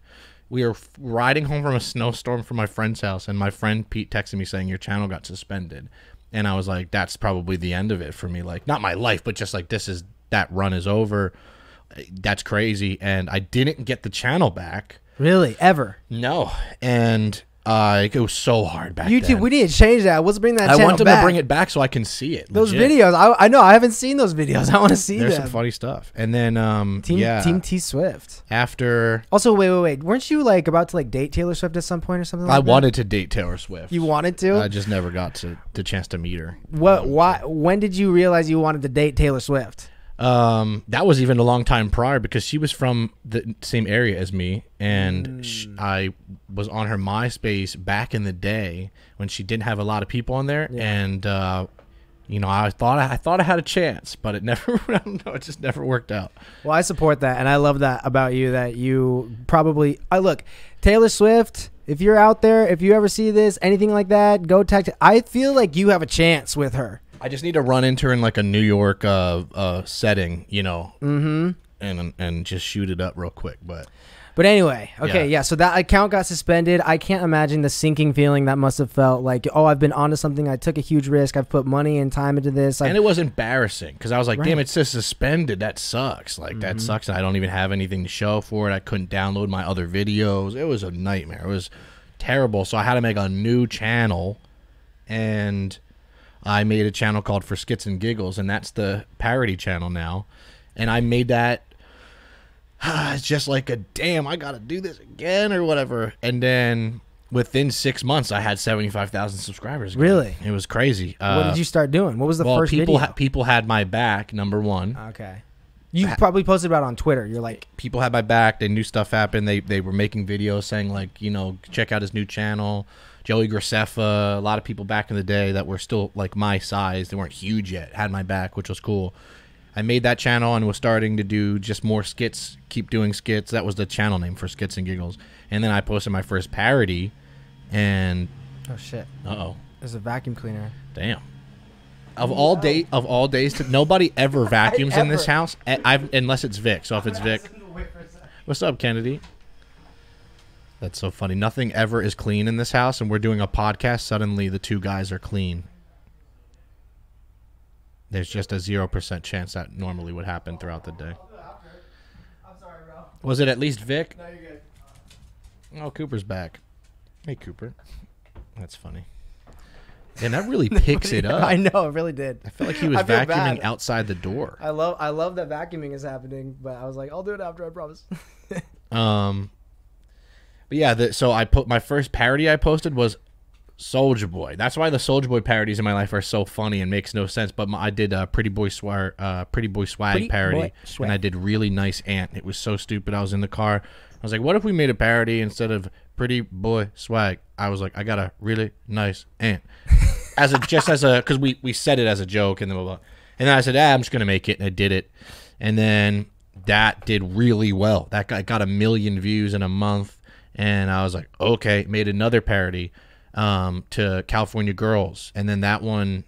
We were riding home from a snowstorm from my friend's house, and my friend Pete texted me saying, your channel got suspended. And I was like, that's probably the end of it for me. Like, not my life, but just like, that run is over. That's crazy. And I didn't get the channel back. Really? Ever? No. And it was so hard back YouTube, then. we need to change that. Let's bring that channel back. I want them to bring it back so I can see it. Those legit. videos, I know. I haven't seen those videos. I want to see them. There's some funny stuff. And then, Team T Swift. After. Also, wait. Weren't you like about to like date Taylor Swift at some point or something like that? I wanted to date Taylor Swift. You wanted to? I just never got the chance to meet her. When did you realize you wanted to date Taylor Swift? That was even a long time prior, because she was from the same area as me, and I was on her MySpace back in the day when she didn't have a lot of people on there, and you know, I thought I had a chance, but it never. I don't know, it just never worked out. Well, I support that, and I love that about you. That you probably look, Taylor Swift. If you're out there, if you ever see this, anything like that, go text. I feel like you have a chance with her. I just need to run into her in like a New York setting, you know, and just shoot it up real quick. But anyway, okay, yeah. So that account got suspended. I can't imagine the sinking feeling that must have felt like, oh, I've been onto something. I took a huge risk. I've put money and time into this. And it was embarrassing because I was like, damn, it's just suspended. That sucks. Like, that sucks. And I don't even have anything to show for it. I couldn't download my other videos. It was a nightmare. It was terrible. So I had to make a new channel. And I made a channel called For Skits and Giggles. And that's the parody channel now. And I made that. It's just like damn, I gotta do this again or whatever. And then within 6 months, I had 75,000 subscribers. Again. Really? It was crazy. What did you start doing? What was the first video? People had my back, number one. Okay. You probably posted about it on Twitter. You're like... People had my back. They knew stuff happened. They were making videos saying, like, you know, check out his new channel. Joey Graceffa, a lot of people back in the day that were still, like, my size. They weren't huge yet. Had my back, which was cool. I made that channel and was starting to do just more skits, keep doing skits. That was the channel name, For Skits and Giggles. And then I posted my first parody, and... Oh, shit. Uh-oh. There's a vacuum cleaner. Damn. Of all days, nobody ever vacuums in this house, unless it's Vic. So if it's Vic... What's up, Kennedy? That's so funny. Nothing ever is clean in this house, and we're doing a podcast. Suddenly, the two guys are clean. There's just a 0% chance that normally would happen throughout the day. I'm sorry, bro. Was it at least Vic? No, you're good. Oh, Cooper's back. Hey, Cooper. That's funny. And that really picks it up. I know, it really did. I feel like he was vacuuming outside the door. I love that vacuuming is happening, but I was like, I'll do it after, I promise. But yeah, so I put my first parody I posted was Soulja Boy. That's why the Soulja Boy parodies in my life are so funny and makes no sense. But I did a Pretty Boy Swag parody, and I did Really Nice Aunt. It was so stupid. I was in the car. I was like, what if we made a parody instead of Pretty Boy Swag? I was like, I got a really nice aunt. Because we said it as a joke, and then blah, blah. And then I said, I'm just gonna make it, and I did it, and then that did really well. That got 1 million views in a month, and I was like, okay, made another parody. To California Girls, and then that one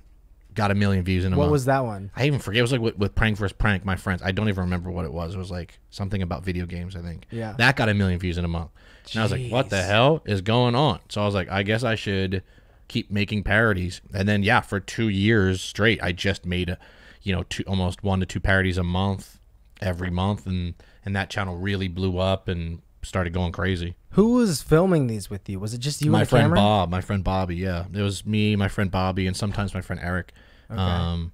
got 1 million views in a month. What was that one? I even forget. It was like with Prank vs. Prank, my friends. I don't even remember what it was. It was like something about video games, I think. Yeah. That got 1 million views in a month. And I was like, what the hell is going on? So I was like, I guess I should keep making parodies. And then, yeah, for 2 years straight, I just made, almost 1 to 2 parodies a month, every month. And that channel really blew up and started going crazy. Who was filming these with you? Was it just you and the camera? My friend Bobby, yeah. It was me, my friend Bobby, and sometimes my friend Eric. Okay.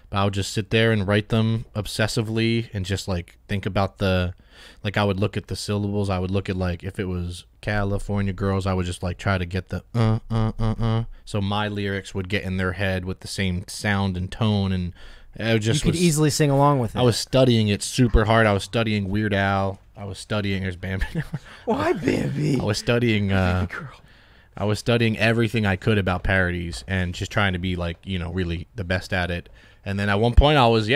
But I would just sit there and write them obsessively and just, like, think about I would look at the syllables. I would look at, like, if it was California Girls, I would just, like, try to get the So my lyrics would get in their head with the same sound and tone, and it just you could easily sing along with it. I was studying it super hard. I was studying Weird Al. I was studying. There's Bambi. Why Bambi? I was studying. I was studying everything I could about parodies and just trying to be like, really the best at it. And then at one point, I was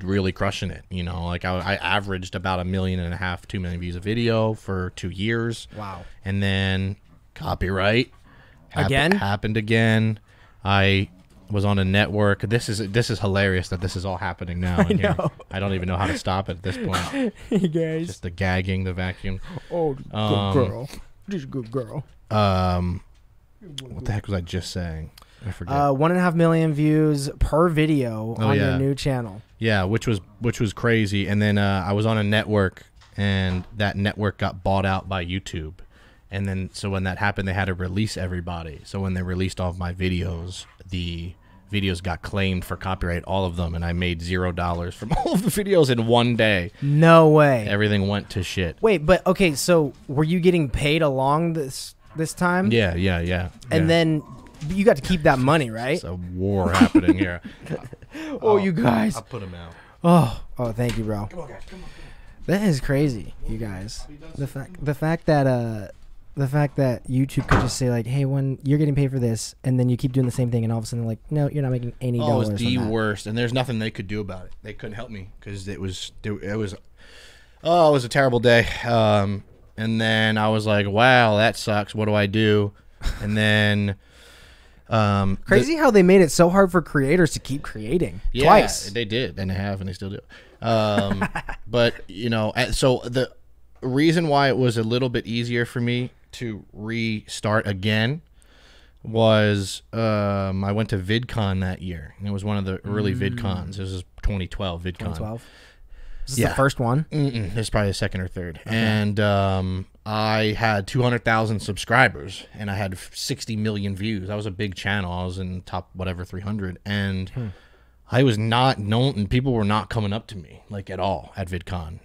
really crushing it. Like I averaged about 1.5 million, 2 million views a video for 2 years. Wow. And then copyright happened again. I was on a network. This is hilarious that this is all happening now. I know. I don't even know how to stop it at this point. Hey guys. Just the gagging, the vacuum. Oh, good girl. Just a good girl. What the heck was I just saying? I forget. 1.5 million views per video on your new channel. Yeah, which was crazy. And then I was on a network, and that network got bought out by YouTube. And then so when that happened, they had to release everybody. So when they released all of my videos, the videos got claimed for copyright, all of them, and I made $0 from all of the videos in one day. No way. Everything went to shit. Wait, but okay, so were you getting paid along this time? Yeah. And then you got to keep that money, right? It's a war happening here. You guys. I'll put him out. Oh, thank you, bro. Come on, guys. Come on. That is crazy, you guys. The fact that YouTube could just say like, hey, when you're getting paid for this, and then you keep doing the same thing, and all of a sudden like, no, you're not making any dollars. It was the worst, and there's nothing they could do about it. They couldn't help me because it was a terrible day. And then I was like, wow, that sucks. What do I do? And then Crazy how they made it so hard for creators to keep creating. Yeah, twice. they did, and they have, and they still do. But so the reason why it was a little bit easier for me to restart again was I went to VidCon that year. And it was one of the early VidCons. This was 2012 VidCon. 2012. Is this the first one? This is probably the second or third. Okay. And I had 200,000 subscribers, and I had 60 million views. That was a big channel. I was in top whatever 300, and I was not known, and people were not coming up to me like at all at VidCon.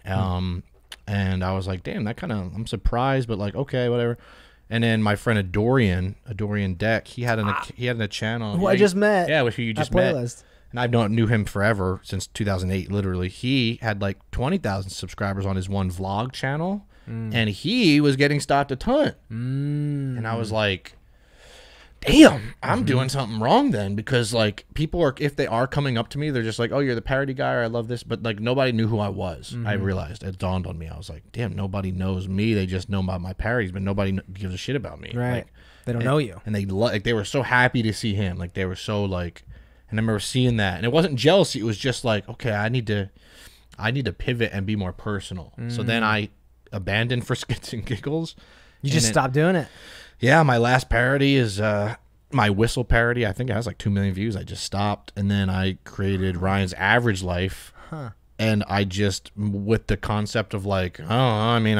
And I was like, damn, that kind of, I'm surprised, but like, okay, whatever. And then my friend Adorian Deck, he had a channel. Who I just met. Yeah, with who you just met. And I've knew him forever, since 2008, literally. He had like 20,000 subscribers on his one vlog channel, and he was getting stopped a ton. And I was like, damn, I'm doing something wrong then, because like people are, if they are coming up to me, they're just like, oh, you're the parody guy, or I love this, but like nobody knew who I was. I realized, it dawned on me. I was like, damn, nobody knows me. They just know about my parodies, but nobody gives a shit about me. Right. Like, they don't know you. And they were so happy to see him. Like they were so like, and I remember seeing that, and it wasn't jealousy. It was just like, okay, I need to pivot and be more personal. So then I abandoned for skits and giggles. You just stopped doing it. Yeah, my last parody is my whistle parody. I think it has like 2 million views. I just stopped, and then I created Ryan's Average Life, and I just, with the concept of like, oh, I mean,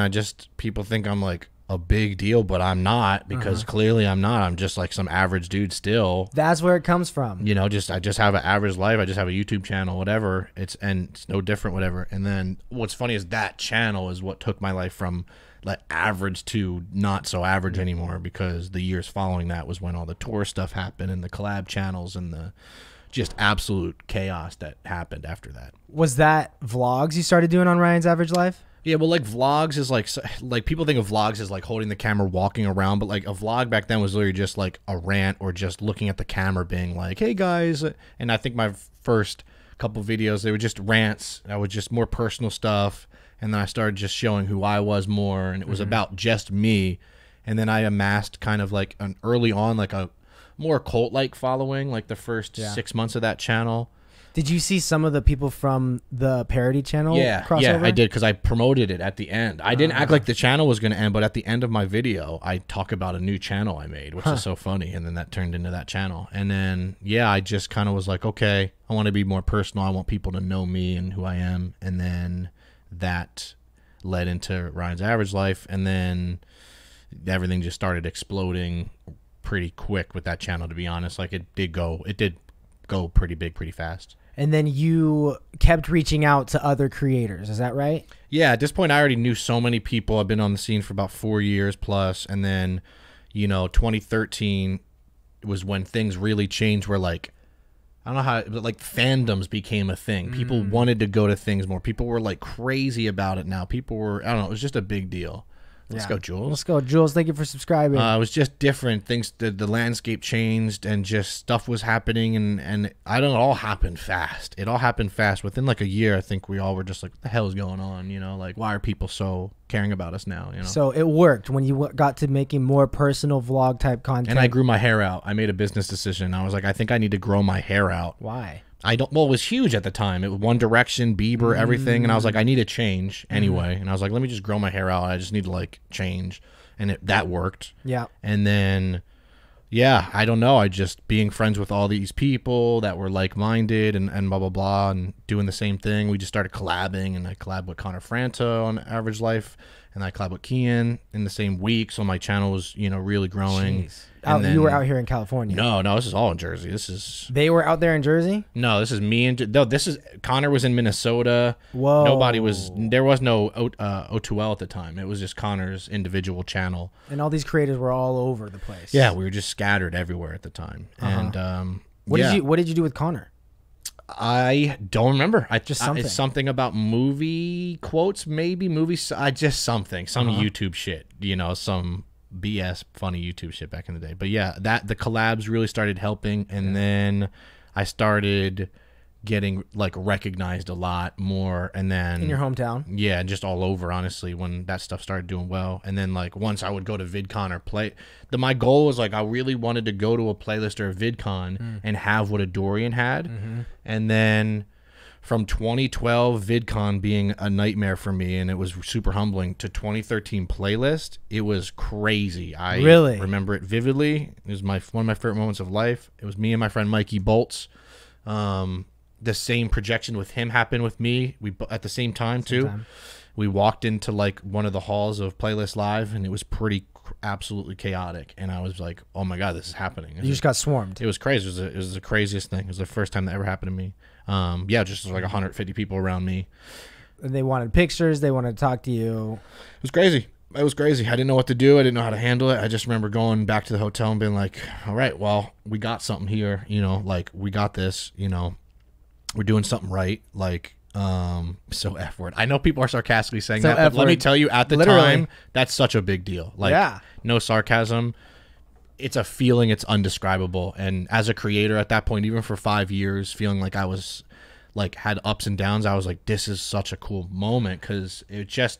people think I'm like a big deal, but I'm not, because clearly I'm not. I'm just like some average dude still. That's where it comes from. I just have an average life. I just have a YouTube channel, whatever. It's no different, whatever. And then what's funny is that channel is what took my life from like average to not so average anymore, because the years following that was when all the tour stuff happened, and the collab channels, and the just absolute chaos that happened after that. Was that vlogs you started doing on Ryan's Average Life? Yeah, well, like vlogs is like people think of vlogs as like holding the camera, walking around, but like a vlog back then was literally just like a rant, or just looking at the camera being like, hey guys. And I think my first couple videos, they were just rants. I was just more personal stuff. And then I started just showing who I was more, and it was about just me. And then I amassed kind of like an early on, like a more cult-like following, like the first 6 months of that channel. Did you see some of the people from the parody channel? Yeah, I did, because I promoted it at the end. I didn't act like the channel was going to end, but at the end of my video, I talk about a new channel I made, which is so funny, and then that turned into that channel. And then, yeah, I just kind of was like, okay, I want to be more personal. I want people to know me and who I am. And then that led into Ryan's Average Life, and then everything just started exploding pretty quick with that channel, to be honest. Like it did go pretty big pretty fast. And then you kept reaching out to other creators, is that right? Yeah, at this point I already knew so many people. I've been on the scene for about 4 years plus, and then 2013 was when things really changed, where like, I don't know how, but like fandoms became a thing. People wanted to go to things more. People were like crazy about it now. People were, I don't know, it was just a big deal. Let's go, Jules. Let's go, Jules. Thank you for subscribing. It was just different things. The landscape changed, and just stuff was happening, and I don't know, it all happened fast. It all happened fast. Within like a year, I think we all were just like, what the hell is going on? Like, why are people so caring about us now? So it worked when you got to making more personal vlog type content. And I grew my hair out. I made a business decision. I was like, I think I need to grow my hair out. Why? Well, it was huge at the time. It was One Direction, Bieber, everything. And I was like, I need to change anyway. And I was like, let me just grow my hair out. I just need to like change. And that worked. Yeah. And then, yeah, I don't know. I just being friends with all these people that were like-minded and blah, blah, blah, and doing the same thing. We just started collabing, and I collabed with Connor Franto on Average Life, and I collabed with Kian in the same week. So my channel was, really growing. Jeez. You were out here in California. No, this is all in Jersey. They were out there in Jersey? No, this is me and Connor was in Minnesota. Whoa. There was no O2L at the time. It was just Connor's individual channel. And all these creators were all over the place. Yeah, we were just scattered everywhere at the time. And what did you do with Connor? I don't remember. Something. It's something about movie quotes, maybe movies. Just something, some YouTube shit, some BS funny YouTube shit back in the day. But yeah, the collabs really started helping, and then I started getting like recognized a lot more, and then In your hometown? yeah, and just all over, honestly, when that stuff started doing well. And then like once I would go to VidCon or my goal was like I really wanted to go to a playlist or a VidCon and have what a Dorian had. And then from 2012 VidCon being a nightmare for me, and it was super humbling, to 2013 playlist, it was crazy. I really remember it vividly. It was one of my favorite moments of life. It was me and my friend Mikey Bolts. The same projection with him happened with me. We at the same time too. We walked into like one of the halls of Playlist Live, and it was absolutely chaotic. And I was like, "Oh my god, this is happening!" You just got swarmed. It was crazy. It was the craziest thing. It was the first time that ever happened to me. Yeah, just like 150 people around me. And they wanted pictures. They wanted to talk to you. It was crazy. It was crazy. I didn't know what to do. I didn't know how to handle it. I just remember going back to the hotel and being like, "All right, well, we got something here. You know, like we got this. You know, we're doing something right." Like, so F word. I know people are sarcastically saying that, but let me tell you, at the time, that's such a big deal. Like, no sarcasm. It's a feeling. It's undescribable. And as a creator at that point, even for 5 years, feeling like I was like had ups and downs, I was like, this is such a cool moment, because it just,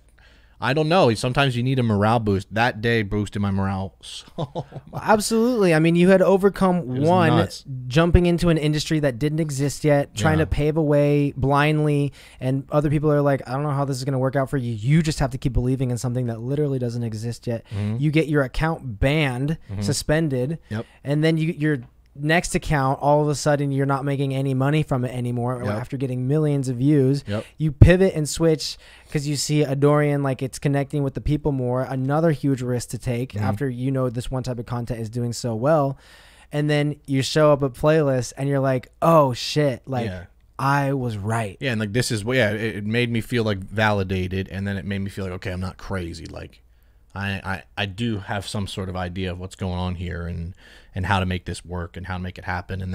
I don't know. Sometimes you need a morale boost. That day boosted my morale so much. Absolutely. I mean, you had overcome nuts. Jumping into an industry that didn't exist yet, trying to pave a way blindly, and other people are like, I don't know how this is going to work out for you. You just have to keep believing in something that literally doesn't exist yet. You get your account banned, suspended, and then your next account, all of a sudden you're not making any money from it anymore after getting millions of views. You pivot and switch because you see a Dorian, like it's connecting with the people more. Another huge risk to take after you know this one type of content is doing so well. And then you show up at Playlist and you're like, oh shit, like I was right. Yeah, and like this is, it made me feel like validated, and then it made me feel like, okay, I'm not crazy. Like I do have some sort of idea of what's going on here, and how to make this work and how to make it happen. And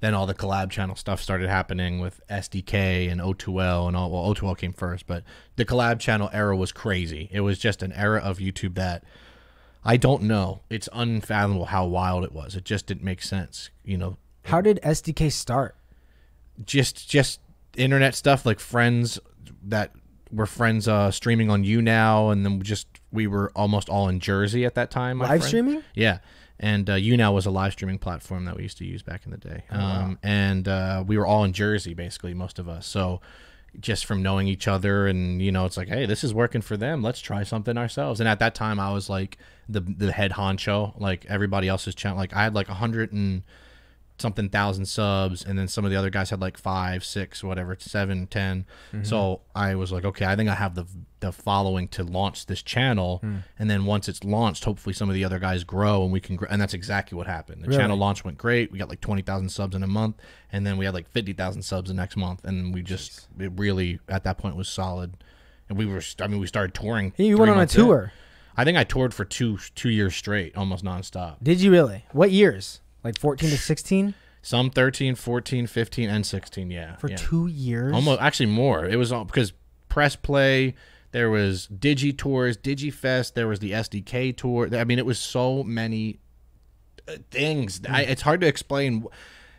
then all the collab channel stuff started happening with SDK and O2L and all. Well, O2L came first, but the collab channel era was crazy. It was just an era of YouTube that I don't know. It's unfathomable how wild it was. It just didn't make sense. You know, how did SDK start? Just internet stuff, like friends that were friends streaming on YouNow, and then we were almost all in Jersey at that time. Live streaming? Yeah. And YouNow was a live streaming platform that we used to use back in the day. And we were all in Jersey, basically, most of us. So just from knowing each other, and, you know, it's like, hey, this is working for them. Let's try something ourselves. And at that time, I was like the head honcho, like everybody else's channel. Like I had like 100 and something thousand subs, and then some of the other guys had like 5, 6, whatever, 7, 10. So I was like, okay, I think I have the following to launch this channel, and then once it's launched, hopefully some of the other guys grow and we can grow. And that's exactly what happened. The channel launch went great. We got like 20,000 subs in a month, and then we had like 50,000 subs the next month, and we just, it really at that point was solid. And we started touring. You went on a tour. I think I toured for two years straight, almost nonstop. Did you really? What years? Like 14 to 16? Some 13, 14, 15, and 16, yeah. For 2 years? Almost, actually more. It was all because Press Play, there was Digi Tours, DigiFest, there was the SDK Tour. I mean, it was so many things. It's hard to explain.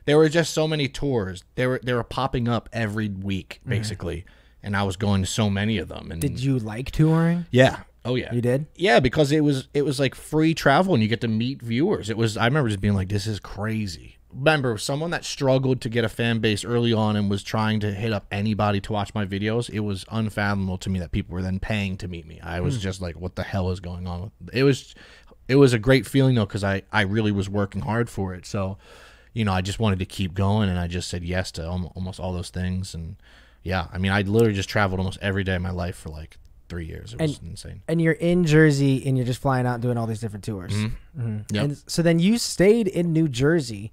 There were just so many tours. They were popping up every week, basically, and I was going to so many of them. And did you like touring? Yeah. Oh yeah, you did. Yeah, because it was like free travel, and you get to meet viewers. I remember just being like, this is crazy. Remember, someone that struggled to get a fan base early on and was trying to hit up anybody to watch my videos. It was unfathomable to me that people were then paying to meet me. I was just like, what the hell is going on? It was a great feeling though, because I really was working hard for it. So, you know, I just wanted to keep going, and I just said yes to almost all those things. And yeah, I mean, I literally just traveled almost every day of my life for like 3 years. It was insane. And you're in Jersey, and you're just flying out and doing all these different tours. Yep. And so then you stayed in New Jersey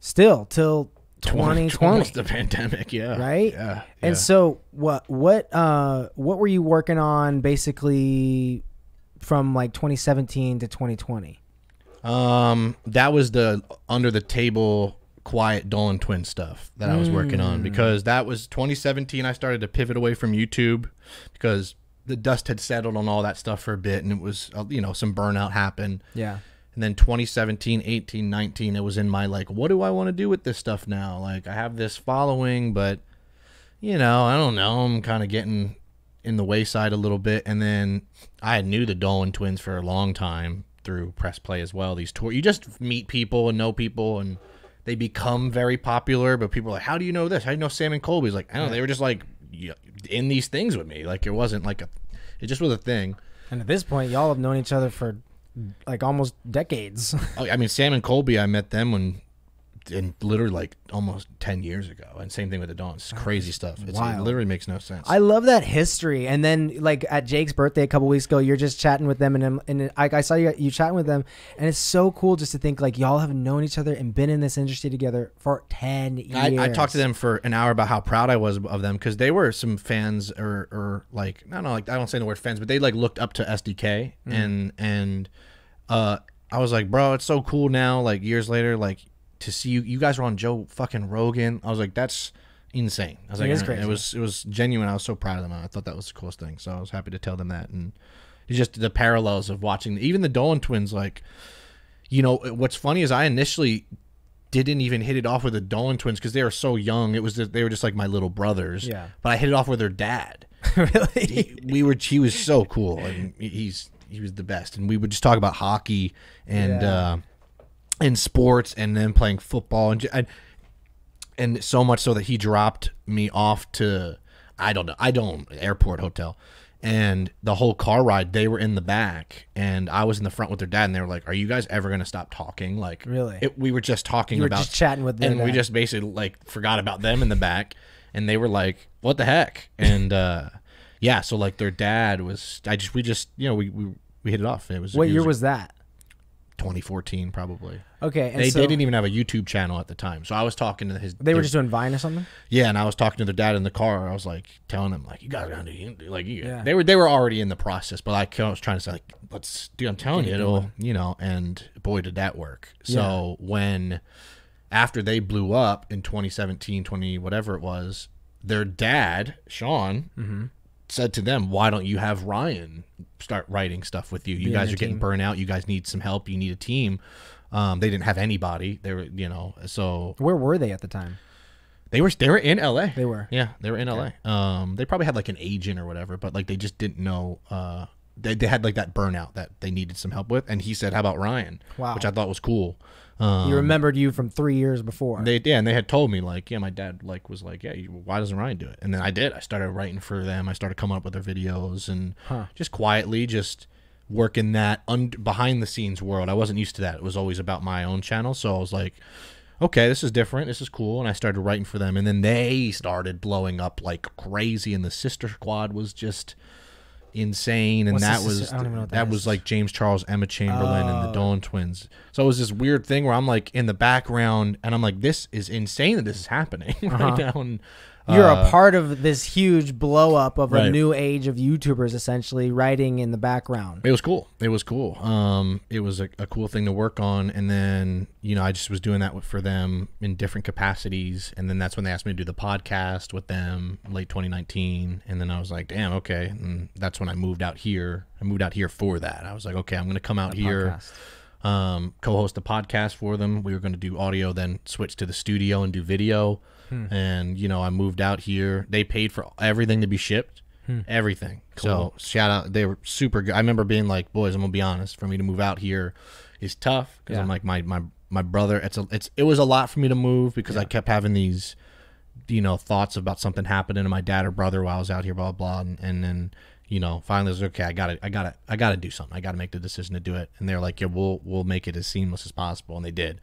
still till 2020. Almost the pandemic, yeah. Right? Yeah. And so what were you working on basically from like 2017 to 2020? That was the under the table quiet Dolan twin stuff that I was working on, because that was 2017. I started to pivot away from YouTube because the dust had settled on all that stuff for a bit, and it was, you know, some burnout happened. Yeah. And then 2017, 18, 19, it was in my like, what do I want to do with this stuff now? Like, I have this following, but, you know, I don't know. I'm kind of getting in the wayside a little bit. And then I knew the Dolan twins for a long time through Press Play as well. These tours, you just meet people and know people, and they become very popular. But people are like, how do you know this? How do you know Sam and Colby's? Like, I don't know. They were just like in these things with me. Like, it wasn't like it just was a thing. And at this point, y'all have known each other for like almost decades. Oh, I mean, Sam and Colby, I met them literally like almost 10 years ago, and same thing with the Dons. It's crazy stuff. It literally makes no sense. I love that history. And then like at Jake's birthday a couple weeks ago, you're just chatting with them, and I saw you chatting with them, and it's so cool just to think like y'all have known each other and been in this industry together for 10 years. I talked to them for an hour about how proud I was of them, because they were some fans, or like, I don't know, like, I don't say the word fans, but they like looked up to SDK, and I was like, bro, it's so cool now, like years later, like, to see you guys were on Joe fucking Rogan. I was like, that's insane. I was like, it was genuine. I was so proud of them. I thought that was the coolest thing. So I was happy to tell them that. And it's just the parallels of watching even the Dolan twins. Like, you know, what's funny is I initially didn't even hit it off with the Dolan twins because they were so young. They were just like my little brothers. Yeah. But I hit it off with their dad. Really? He was so cool, and he was the best. And we would just talk about hockey and sports, and then playing football, and so much so that he dropped me off to airport hotel, and the whole car ride they were in the back and I was in the front with their dad, and they were like, are you guys ever gonna stop talking? Like, really? We were just talking about just chatting with them, and we just basically like forgot about them in the back, and they were like, what the heck? And yeah, so like their dad was we hit it off. What year was that? 2014 probably. Okay, and they didn't even have a YouTube channel at the time, so I was talking to They were just doing Vine or something. Yeah, and I was talking to their dad in the car. I was like telling them like, you guys gotta do like They were already in the process, but I was trying to say like, I'm telling you, it'll and boy did that work. So when after they blew up in 2017, 20 whatever it was, their dad Sean said to them, why don't you have Ryan start writing stuff with you? You guys are getting burnt out. You guys need some help. You need a team. They didn't have anybody. They were, so. Where were they at the time? They were in LA. They were. Yeah, they were in LA. They probably had like an agent or whatever, but like they just didn't know. They had like that burnout that they needed some help with. And he said, how about Ryan? Wow. Which I thought was cool. He remembered you from 3 years before. And they had told me like, my dad like was like, why doesn't Ryan do it? And then I did. I started writing for them. I started coming up with their videos, and just quietly just working that behind the scenes world. I wasn't used to that. It was always about my own channel. So I was like, okay, this is different. This is cool. And I started writing for them, and then they started blowing up like crazy, and the Sister Squad was just insane. And that was like James Charles, Emma Chamberlain, and the Dolan twins. So it was this weird thing where I'm like in the background, and I'm like, this is insane that this is happening right now. And you're a part of this huge blow up of a new age of YouTubers, essentially writing in the background. It was cool. It was cool. It was a cool thing to work on. And then, I just was doing that for them in different capacities. And then that's when they asked me to do the podcast with them late 2019. And then I was like, damn, okay. And that's when I moved out here. I moved out here for that. I was like, okay, I'm going to come out here, co-host the podcast for them. We were going to do audio, then switch to the studio and do video. And I moved out here. They paid for everything to be shipped, everything. Cool. So shout out, they were super good. I remember being like, boys, I'm gonna be honest, for me to move out here is tough, because I'm like my brother. It was a lot for me to move, because I kept having these thoughts about something happening to my dad or brother while I was out here, blah blah, and then finally I was like, okay, I gotta do something. I gotta make the decision to do it. And they're like, yeah, we'll make it as seamless as possible, and they did.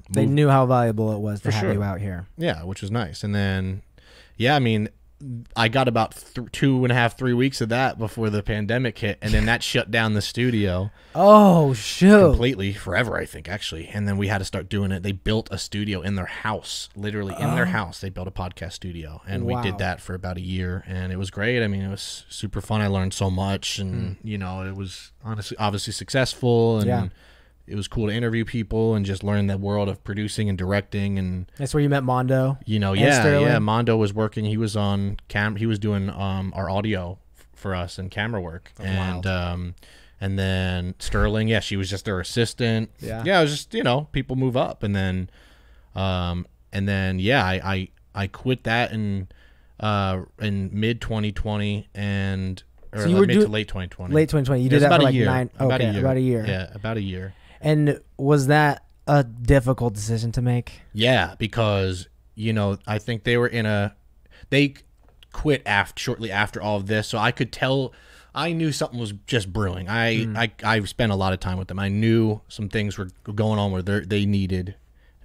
They knew how valuable it was to have you out here. Yeah, which was nice. And then, I mean, I got about 2.5, 3 weeks of that before the pandemic hit, and then that shut down the studio. Oh, shoot. Completely, forever, I think, actually. And then we had to start doing it. They built a studio in their house, literally in their house. They built a podcast studio, and we did that for about a year, and it was great. I mean, it was super fun. I learned so much, and, it was obviously successful, and it was cool to interview people and just learn the world of producing and directing. And that's where you met Mondo. Mondo was working. He was on he was doing our audio for us and camera work. That's wild. And then Sterling, yeah, she was just their assistant. Yeah. Yeah, it was just, people move up. And then yeah, I quit that in mid 2020 so you were mid to late 2020. Late 2020. You did that for like 9. About Okay, about a year. Yeah, about a year. And was that a difficult decision to make? Yeah, because I think they quit shortly after all of this, so I could tell. I knew something was just brewing. I spent a lot of time with them. I knew some things were going on where they needed.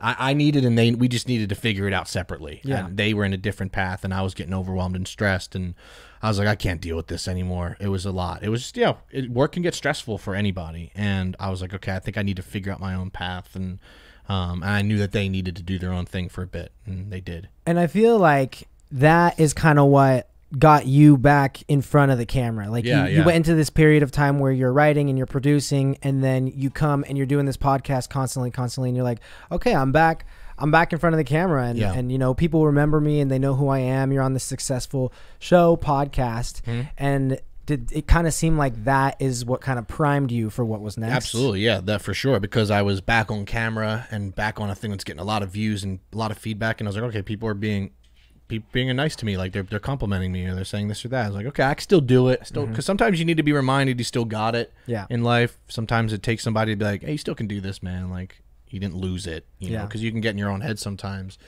I needed, and we just needed to figure it out separately. Yeah. And they were in a different path, and I was getting overwhelmed and stressed, and I was like, I can't deal with this anymore. It was a lot. It was just, work can get stressful for anybody, and I was like, okay, I think I need to figure out my own path, and I knew that they needed to do their own thing for a bit, and they did. And I feel like that is kind of what got you back in front of the camera. Like you went into this period of time where you're writing and you're producing, and then you come and you're doing this podcast constantly, and you're like, okay, I'm back in front of the camera, and people remember me and they know who I am. You're on this successful show podcast, and did it kind of seem like that is what kind of primed you for what was next? Absolutely, yeah, that for sure, because I was back on camera and back on a thing that's getting a lot of views and a lot of feedback, and I was like, okay, people are being nice to me, like they're complimenting me, or they're saying this or that. I was like, okay, I can still do it, because sometimes you need to be reminded you still got it. In life, sometimes it takes somebody to be like, hey, you still can do this, man. Like, you didn't lose it, you know, because you can get in your own head sometimes.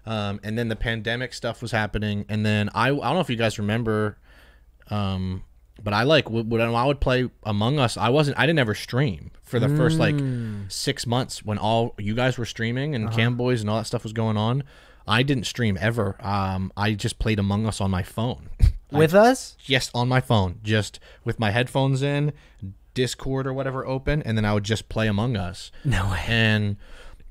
And then the pandemic stuff was happening, and then I don't know if you guys remember, but I when I would play Among Us, I didn't ever stream for the first 6 months when all you guys were streaming and Camboys and all that stuff was going on. I didn't stream ever. I just played Among Us on my phone. With us? Yes, on my phone, just with my headphones in, Discord or whatever open, and then I would just play Among Us. No way. And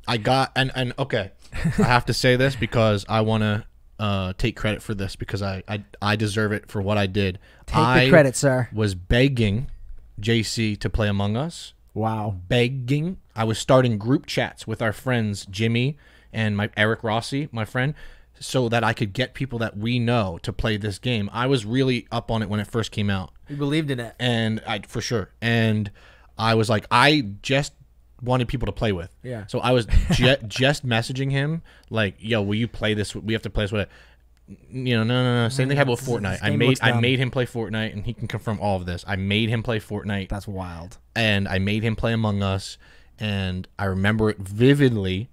I got and okay, I have to say this because I want to take credit for this, because I deserve it for what I did. Take the credit, sir. Was begging JC to play Among Us. Wow. Begging. I was starting group chats with our friends Jimmy and Eric Rossi, my friend, so that I could get people that we know to play this game. I was really up on it when it first came out. You believed in it. And for sure. And I was like, I just wanted people to play with. Yeah. So I was just messaging him like, yo, will you play this? We have to play this with it. No. Same thing happened with Fortnite. I made him play Fortnite, and he can confirm all of this. I made him play Fortnite. That's wild. And I made him play Among Us, and I remember it vividly.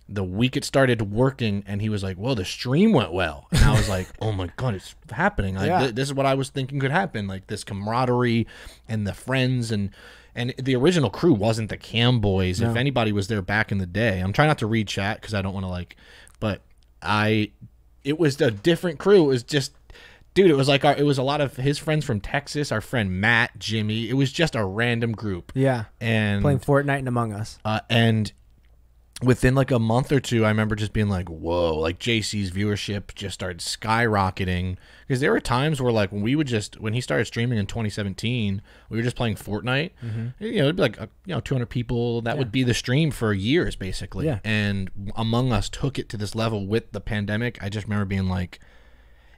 The week it started working, and he was like, well, the stream went well. And I was like, oh my God, it's happening. This is what I was thinking could happen. Like this camaraderie and the friends, and the original crew wasn't the Cam Boys. No. If anybody was there back in the day, I'm trying not to read chat because I don't want to but it was a different crew. It was just, dude, it was like it was a lot of his friends from Texas, our friend Matt, Jimmy. It was just a random group. Yeah. And playing Fortnite and Among Us. And within like a month or two, I remember just being like, whoa, like JC's viewership just started skyrocketing, because there were times where like when he started streaming in 2017, we were just playing Fortnite. It'd be like 200 people. That would be the stream for years basically. And Among Us took it to this level with the pandemic. I just remember being like,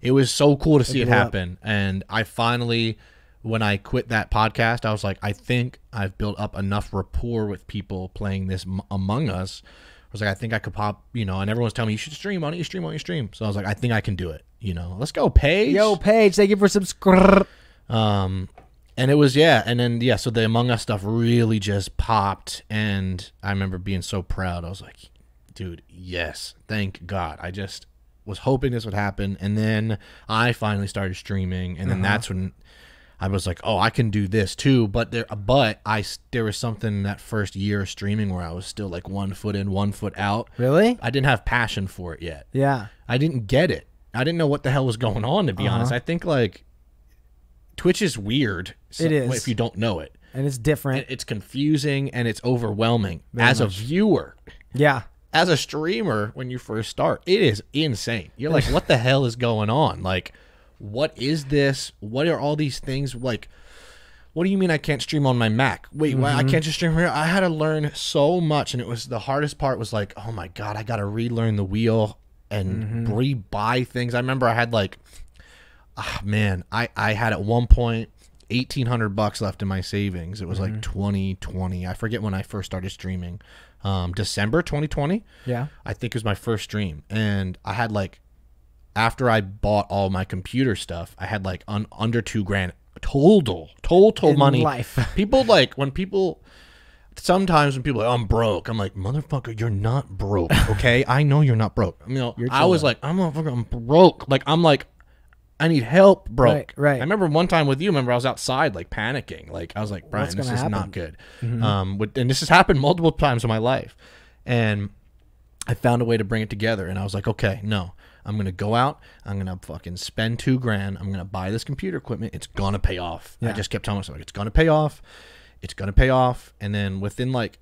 it was so cool to see it happen. And I finally, when I quit that podcast, I was like, I think I've built up enough rapport with people playing this Among Us. I was like, I think I could pop, and everyone was telling me, you should stream. Why don't you stream? Why don't you stream? So I was like, I think I can do it. Let's go, Paige. Yo, Paige, thank you for subscribing. And it was, and then, so the Among Us stuff really just popped. And I remember being so proud. I was like, dude, yes, thank God. I just was hoping this would happen. And then I finally started streaming. And then that's when I was like, oh, I can do this too. But there was something that first year of streaming where I was still like 1 foot in, 1 foot out. Really? I didn't have passion for it yet. Yeah. I didn't get it. I didn't know what the hell was going on, to be honest. I think like Twitch is weird. It is. If you don't know it. And it's different. It's confusing and it's overwhelming. Very as much. A viewer. Yeah. As a streamer, when you first start, it is insane. You're like, what the hell is going on? Like, what is this? What are all these things? Like, what do you mean I can't stream on my Mac? Wait, why I can't just stream here? I had to learn so much, and it was the hardest part was like, oh my God, I got to relearn the wheel and re-buy things. I remember I had like, I had at one point $1,800 left in my savings. It was like 2020. I forget when I first started streaming. December 2020. Yeah. I think it was my first stream. And I had like, after I bought all my computer stuff, I had like under $2,000 total In money. life. People like, sometimes when people are like, I'm broke, I'm like, motherfucker, you're not broke, okay? I know you're not broke. You know, I was like, I'm broke. Like, I'm like, I need help, broke. Right. I remember one time with you, I was outside like panicking. Like, I was like, Brian, this is not good. And this has happened multiple times in my life. And I found a way to bring it together. And I was like, okay, no, I'm going to go out. I'm going to fucking spend $2,000. I'm going to buy this computer equipment. It's going to pay off. Yeah. I just kept telling myself, like, it's going to pay off. It's going to pay off. And then within like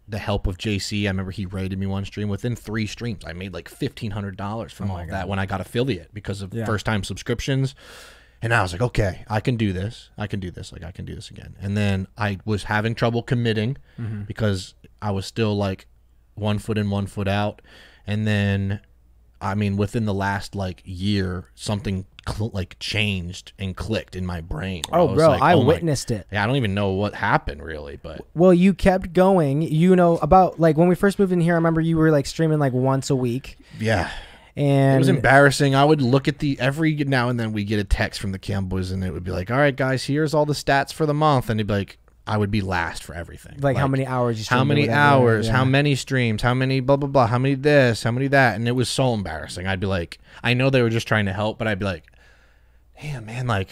the help of JC, I remember he rated me one stream. Within 3 streams, I made like $1,500 from all that when I got affiliate because of first time subscriptions. And I was like, okay, I can do this. I can do this. Like, I can do this again. And then I was having trouble committing because I was still like 1 foot in, 1 foot out. And then, I mean, within the last like year, something like changed and clicked in my brain. Oh, bro, like, I witnessed it. Yeah, I don't even know what happened really, but well, you kept going. You know, about like when we first moved in here, I remember you were like streaming like once a week. Yeah. And it was embarrassing. I would look at every now and then we get a text from the Cam boys and it would be like, all right, guys, here's all the stats for the month. And it'd be like, I would be last for everything. Like how many hours you streamed, how many hours, how many streams, how many blah, blah, blah, how many this, how many that. And it was so embarrassing. I'd be like, I know they were just trying to help, but I'd be like, damn, man, like,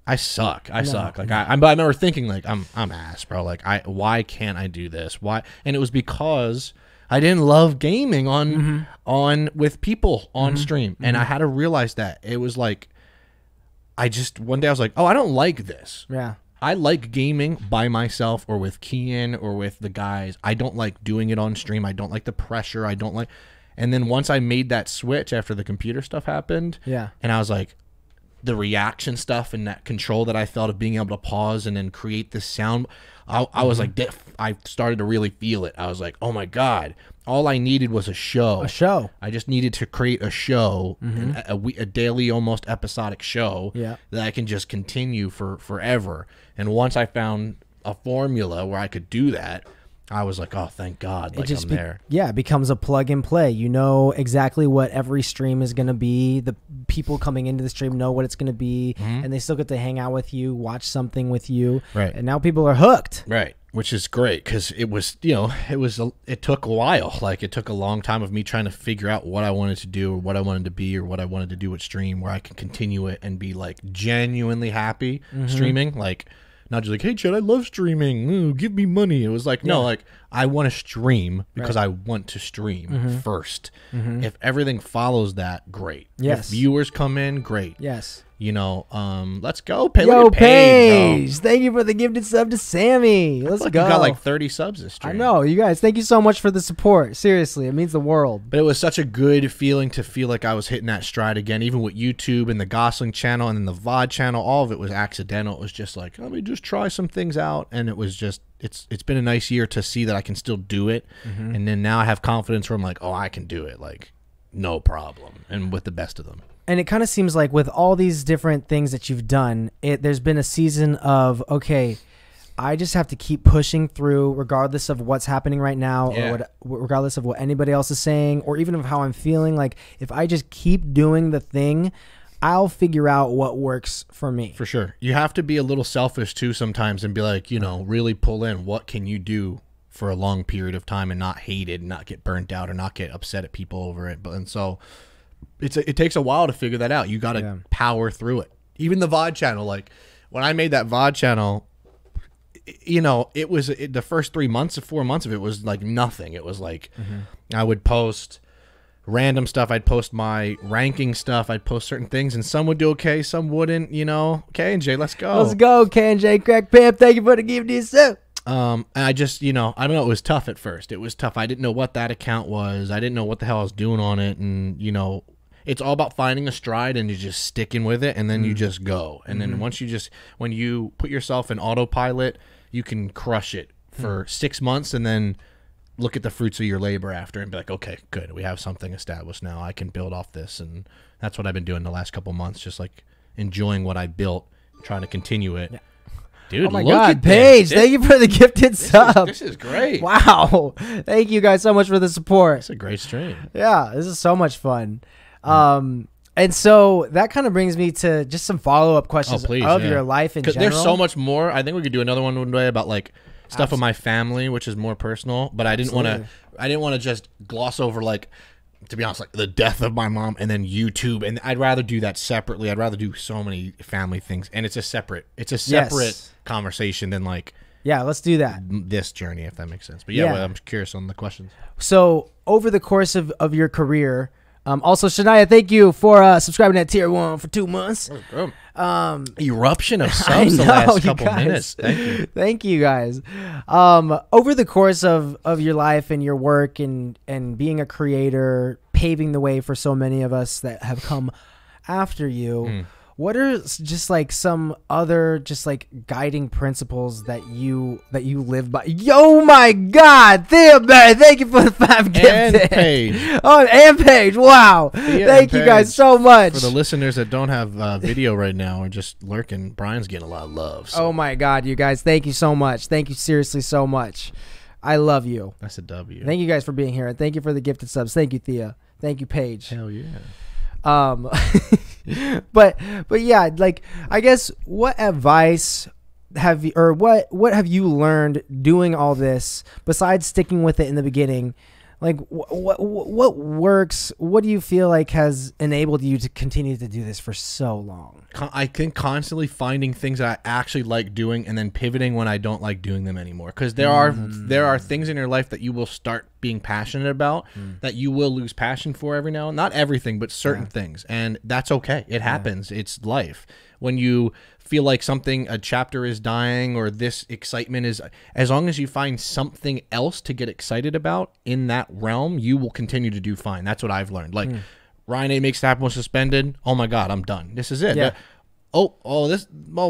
I suck. I suck. Like, I remember thinking, like, I'm ass, bro. Like, why can't I do this? Why? And it was because I didn't love gaming on with people on stream. And I had to realize that. It was like, one day I was like, oh, I don't like this. Yeah. I like gaming by myself or with Kian or with the guys. I don't like doing it on stream. I don't like the pressure. I don't like. And then once I made that switch after the computer stuff happened, and I was like, the reaction stuff and that control that I felt of being able to pause and then create this sound, I was like, I started to really feel it. I was like, oh my God, all I needed was a show. I just needed to create a show, a daily, almost episodic show that I can just continue for forever. And once I found a formula where I could do that, I was like, oh, thank God, like I'm there. Yeah, it becomes a plug and play. You know exactly what every stream is going to be. The people coming into the stream know what it's going to be, and they still get to hang out with you, watch something with you. Right. And now people are hooked. Right. Which is great because it was, it took a while. Like, it took a long time of me trying to figure out what I wanted to do or what I wanted to be or what I wanted to do with stream where I can continue it and be, like, genuinely happy streaming. Like, not just like, hey, Chad, I love streaming. Ooh, give me money. It was like, no, like, I want to stream because I want to stream first. If everything follows that, great. Yes. If viewers come in, great. Yes. You know, let's go. Yo, Paige. Thank you for the gifted sub to Sammy. Let's go. You got like 30 subs this stream. I know. You guys, thank you so much for the support. Seriously, it means the world. But it was such a good feeling to feel like I was hitting that stride again, even with YouTube and the Gosling channel and then the VOD channel. All of it was accidental. It was just like, let me just try some things out. And it was just, it's been a nice year to see that I can still do it. And then now I have confidence where I'm like, oh, I can do it. Like, no problem. And with the best of them. And it kind of seems like with all these different things that you've done, there's been a season of, okay, I just have to keep pushing through regardless of what's happening right now or regardless of what anybody else is saying or even of how I'm feeling. Like, if I just keep doing the thing, I'll figure out what works for me. For sure. You have to be a little selfish too sometimes and be like, really pull in what can you do for a long period of time and not hate it and not get burnt out or not get upset at people over it. And so it takes a while to figure that out. You got to power through it. Even the VOD channel, like when I made that VOD channel, it was the first 4 months of it was like nothing. It was like I would post random stuff. I'd post my ranking stuff. I'd post certain things, and some would do okay, some wouldn't. K&J, let's go. Let's go, K&J Crack Pimp. Thank you for the gift, this up. And I just, I don't know, it was tough at first. It was tough. I didn't know what that account was. I didn't know what the hell I was doing on it, and it's all about finding a stride and you just sticking with it, and then you just go. And then when you put yourself in autopilot, you can crush it for 6 months and then look at the fruits of your labor after and be like, okay, good. We have something established now. I can build off this. And that's what I've been doing the last couple months, just like enjoying what I built, trying to continue it. Dude, oh my look God, at Paige, this. thank you for the gifted sub. This is great. Wow. Thank you guys so much for the support. It's a great stream. Yeah, this is so much fun. And so that kind of brings me to just some follow-up questions of your life in general. There's so much more. I think we could do another one day about like stuff with my family, which is more personal. But I didn't want to just gloss over, like, to be honest, like the death of my mom and then YouTube. And I'd rather do that separately. I'd rather do so many family things, and it's a separate conversation than like. Yeah, let's do that. This journey, if that makes sense. But yeah, well, I'm curious on the questions. So over the course of your career, also Shania, thank you for subscribing at Tier 1 for 2 months. Eruption of subs the last couple minutes. Thank you. Thank you guys. Over the course of your life and your work and being a creator, paving the way for so many of us that have come after you, what are just like some other just like guiding principles that you live by? Yo, my God, Thea Barry, thank you for the 5 gifted. And Paige. Oh, and Paige. Wow. Thank you guys so much. For the listeners that don't have video right now or just lurking, Brian's getting a lot of love. So. Oh my God, you guys, thank you so much. Thank you seriously so much. I love you. That's a W. Thank you guys for being here, and thank you for the gifted subs. Thank you, Thea. Thank you, Paige. Hell yeah. But yeah, like, I guess what advice have you, or what have you learned doing all this besides sticking with it in the beginning? Like, what works? What do you feel like has enabled you to continue to do this for so long? I think constantly finding things that I actually like doing and then pivoting when I don't like doing them anymore. Because there are things in your life that you will start being passionate about that you will lose passion for every now and then. Not everything, but certain things. And that's okay. It happens. It's life. When you feel like a chapter is dying, or this excitement is, as long as you find something else to get excited about in that realm, you will continue to do fine. That's what I've learned. Like, Ryan A Makes It Happen was suspended. Oh my God, I'm done. This is it. Yeah.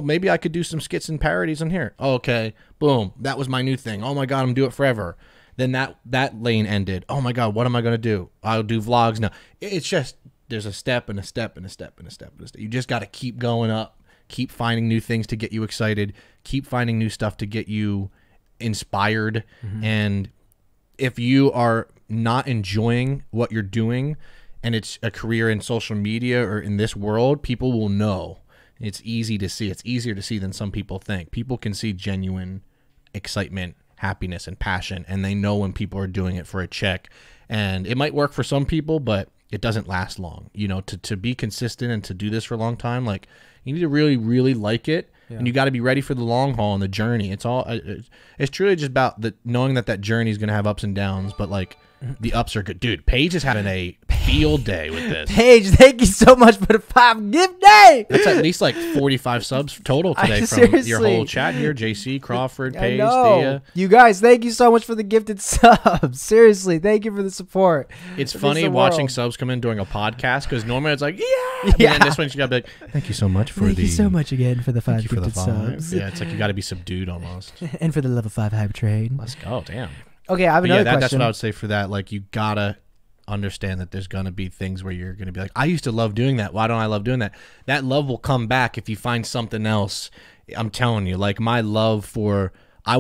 Maybe I could do some skits and parodies on here. Oh, okay. Boom. That was my new thing. Oh my God, I'm gonna do it forever. Then that lane ended. Oh my God, what am I gonna do? I'll do vlogs now. It's just, there's a step and a step and a step and a step and a step. You just got to keep going up, keep finding new things to get you excited, keep finding new stuff to get you inspired. And if you are not enjoying what you're doing and it's a career in social media or in this world, people will know. It's easy to see. It's easier to see than some people think. People can see genuine excitement, happiness, and passion, and they know when people are doing it for a check. And it might work for some people, but it doesn't last long. You know, to be consistent and to do this for a long time, like, you need to really, really like it, and you got to be ready for the long haul and the journey. It's truly just about knowing that journey is going to have ups and downs, but like, the ups are good. Dude, Paige is having a field day with this. Paige, thank you so much for the 5 gift day. That's at least like 45 subs total today from your whole chat here. JC, Crawford, Paige, Thea. You guys, thank you so much for the gifted subs. Seriously, thank you for the support. It's funny watching subs come in during a podcast, because normally it's like, yeah. And this one you got to be like, thank you so much for Thank you so much again for the 5 gifted subs. Yeah, it's like you got to be subdued almost. And for the level 5 hype train. Let's go, damn. Okay, I have another question. That's what I would say for that. Like, you gotta understand that there's gonna be things where you're gonna be like, I used to love doing that. Why don't I love doing that? That love will come back if you find something else. I'm telling you, like, my love for I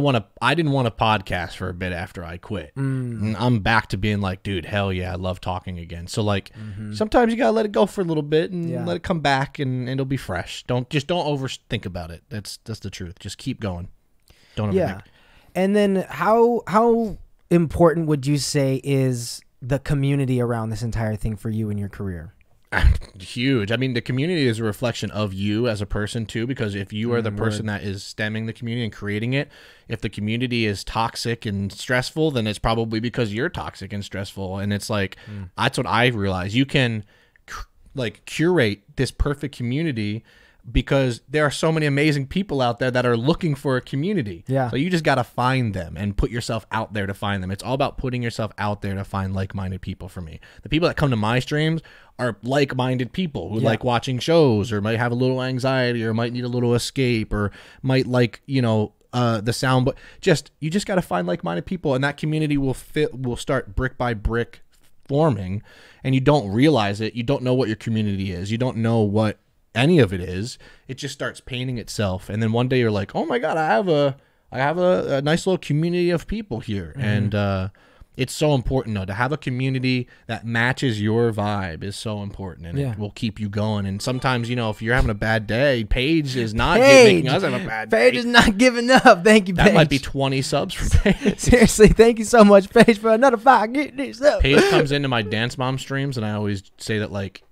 didn't want a podcast for a bit after I quit. And I'm back to being like, dude, hell yeah, I love talking again. So like, sometimes you gotta let it go for a little bit and let it come back, and it'll be fresh. Don't overthink about it. That's the truth. Just keep going. Don't overthink. Yeah. And then how important would you say is the community around this entire thing for you in your career? Huge. I mean, the community is a reflection of you as a person too, because if you are the person that is stemming the community and creating it, if the community is toxic and stressful, then it's probably because you're toxic and stressful. And it's like, that's what I realized. You can like curate this perfect community, because there are so many amazing people out there that are looking for a community. Yeah. So you just got to find them and put yourself out there to find them. It's all about putting yourself out there to find like-minded people for me. The people that come to my streams are like-minded people who like watching shows, or might have a little anxiety, or might need a little escape, or might like, you know, the sound. But you just got to find like-minded people, and that community will start brick by brick forming, and you don't realize it. You don't know what your community is. You don't know what any of it is, it just starts painting itself. And then one day you're like, oh my God, I have a nice little community of people here. And it's so important, though, to have a community that matches your vibe is so important, and it will keep you going. And sometimes, if you're having a bad day, Paige is not making us have a bad day. Paige is not giving up. Thank you, Paige. That might be 20 subs for Paige. Seriously, thank you so much, Paige, for another 5. Get this up. Paige comes into my Dance Mom streams, and I always say that, like,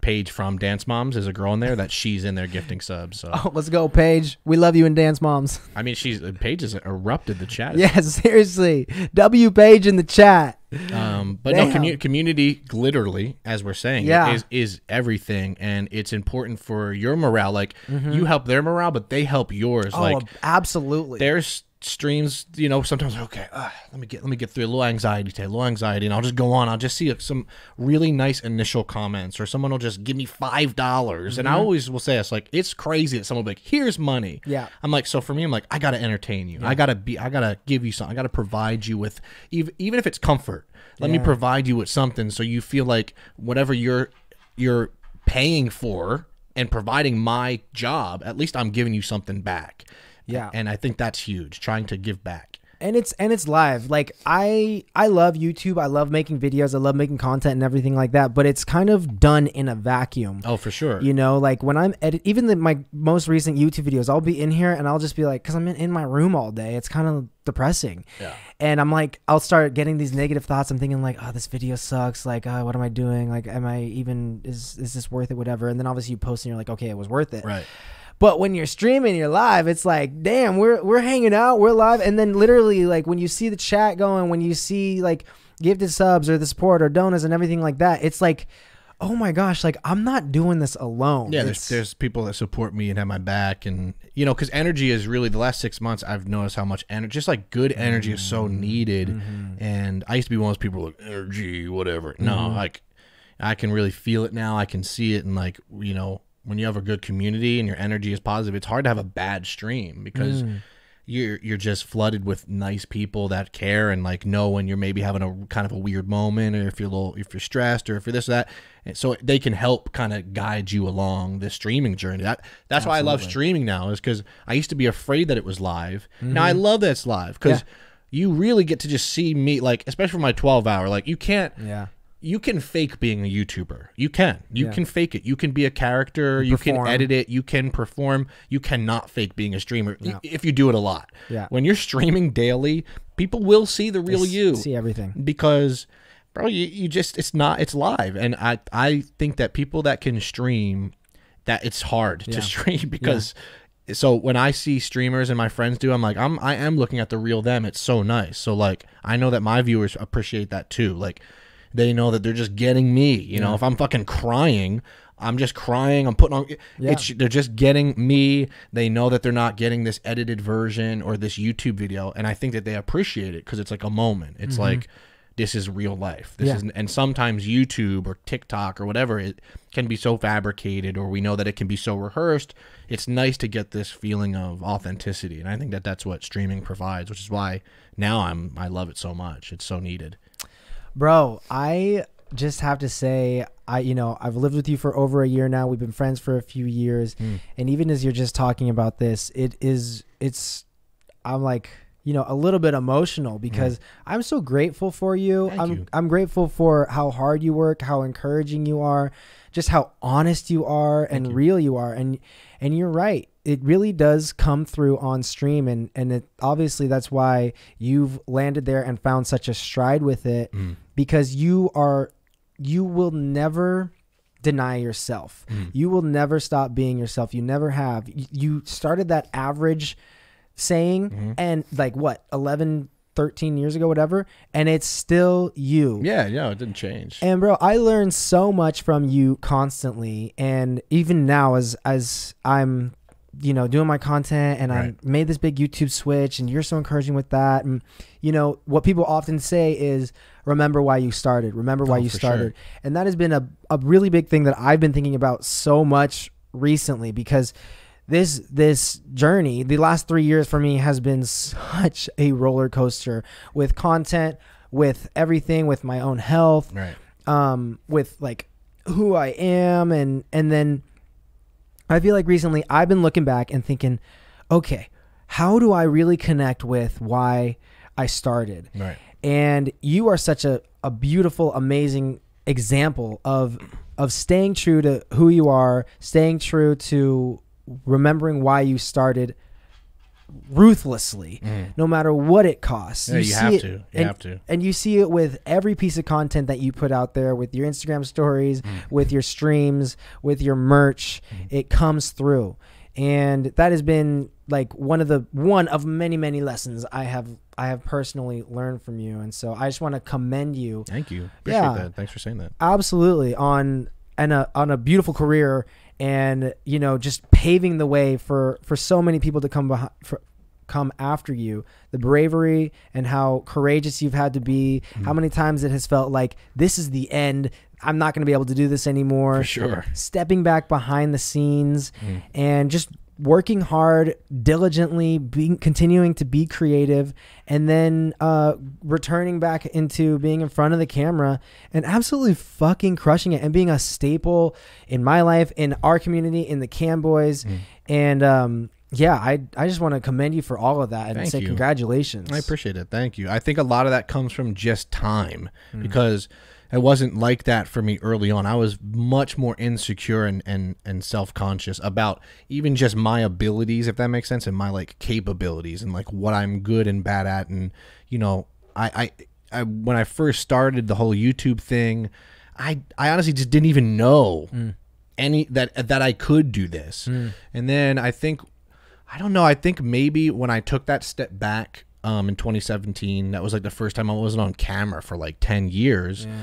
Paige from Dance Moms is a girl in there, that she's in there gifting subs. So. Oh, let's go, Paige. We love you in Dance Moms. I mean, Paige has erupted the chat. Yeah, seriously. W Paige in the chat. But no, community, literally, as we're saying, is everything, and it's important for your morale. Like, you help their morale, but they help yours. Oh, like, absolutely. There's streams, sometimes, okay, let me get through a little anxiety, and I'll just go on. I'll just see some really nice initial comments, or someone will just give me $5, and I always will say, it's crazy that someone will be like, here's money. Yeah. I'm like, so for me, I'm like, I gotta entertain you. Yeah. I gotta give you something. I gotta provide you with, even if it's comfort. Let me provide you with something, so you feel like whatever you're paying for and providing my job, at least I'm giving you something back. Yeah. And I think that's huge, trying to give back. And it's live. Like, I love YouTube. I love making videos. I love making content and everything like that, but it's kind of done in a vacuum. Oh, for sure. Like when I'm even my most recent YouTube videos, I'll be in here and I'll just be like, cause I'm in my room all day. It's kind of depressing. Yeah. And I'm like, I'll start getting these negative thoughts. I'm thinking like, oh, this video sucks. Like, what am I doing? Like, is this worth it? Whatever. And then obviously you post and you're like, okay, it was worth it. Right. But when you're streaming, you're live, it's like, damn, we're hanging out, we're live. And then literally, like, when you see the chat going, when you see, like, gifted subs or the support or donuts and everything like that, it's like, oh my gosh, like, I'm not doing this alone. Yeah, there's people that support me and have my back. And, because energy is really, the last 6 months, I've noticed how much energy, just like good energy is so needed. And I used to be one of those people like, energy, whatever. No, like, I can really feel it now. I can see it. And, like, when you have a good community and your energy is positive, it's hard to have a bad stream, because you're just flooded with nice people that care and like know when you're maybe having a kind of a weird moment, or if you're stressed, or if you're this or that. And so they can help kind of guide you along this streaming journey. That's why I love streaming now, is because I used to be afraid that it was live. Now I love that it's live, because you really get to just see me, like, especially for my 12-hour, like, you can't. Yeah. You can fake being a YouTuber. You can fake it. You can be a character. You can edit it. You can perform. You cannot fake being a streamer if you do it a lot. Yeah. When you're streaming daily, people will see the real you. See everything. Because, bro, it's live. And I think that people that can stream, that it's hard to stream, because so when I see streamers and my friends do, I'm like, I am looking at the real them. It's so nice. So, like, I know that my viewers appreciate that too. Like, they know that they're just getting me. If I'm fucking crying, I'm just crying. I'm putting on. They're just getting me. They know that they're not getting this edited version or this YouTube video, and I think that they appreciate it, because it's like a moment. It's like, this is real life. And sometimes YouTube or TikTok or whatever, it can be so fabricated, or we know that it can be so rehearsed. It's nice to get this feeling of authenticity, and I think that that's what streaming provides, which is why now I love it so much. It's so needed. Bro, I just have to say, I've lived with you for over a year now. We've been friends for a few years. And even as you're just talking about this, I'm like, a little bit emotional, because I'm so grateful for you. I'm grateful for how hard you work, how encouraging you are, just how honest you are and real you are. And you're right. It really does come through on stream, and it, obviously that's why you've landed there and found such a stride with it, because you will never deny yourself. You will never stop being yourself. You never have. You started that average saying and like what, 11, 13 years ago, whatever, and it's still you. Yeah, it didn't change. And bro, I learned so much from you constantly, and even now as I'm doing my content, and I made this big YouTube switch, and you're so encouraging with that. And what people often say is, remember why you started. Remember why you started. Sure. And that has been a really big thing that I've been thinking about so much recently, because this journey, the last 3 years for me, has been such a roller coaster, with content, with everything, with my own health, with like who I am, and then I feel like recently I've been looking back and thinking, okay, how do I really connect with why I started? Right. And you are such a beautiful, amazing example of staying true to who you are, staying true to remembering why you started ruthlessly, no matter what it costs. Yeah, you have to. You have to. And you see it with every piece of content that you put out there, with your Instagram stories, with your streams, with your merch. It comes through. And that has been like one of many lessons I have personally learned from you. And so I just want to commend you. Thank you. Appreciate that. Thanks for saying that. Absolutely. On a beautiful career, and just paving the way for so many people to come after you. The bravery and how courageous you've had to be. How many times it has felt like this is the end. I'm not going to be able to do this anymore. For sure. Stepping back behind the scenes and just working hard, diligently, continuing to be creative, and then returning back into being in front of the camera and absolutely fucking crushing it and being a staple in my life, in our community, in the Cam Boys. And yeah, I just want to commend you for all of that and say congratulations. I appreciate it. Thank you. I think a lot of that comes from just time, because it wasn't like that for me early on. I was much more insecure and self-conscious about even just my abilities, if that makes sense, and my like capabilities and like what I'm good and bad at. And I when I first started the whole YouTube thing, I honestly just didn't even know that I could do this. And then I think maybe when I took that step back in 2017, that was like the first time I wasn't on camera for like 10 years. Yeah.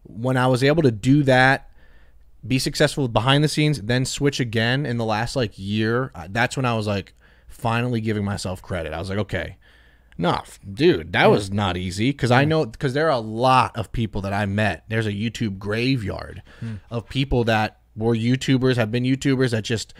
When I was able to do that, be successful behind the scenes, then switch again in the last like year, that's when I was like finally giving myself credit. I was like, okay, no, dude, that was not easy, because because there are a lot of people that I met. There's a YouTube graveyard of people that were YouTubers, have been YouTubers, that just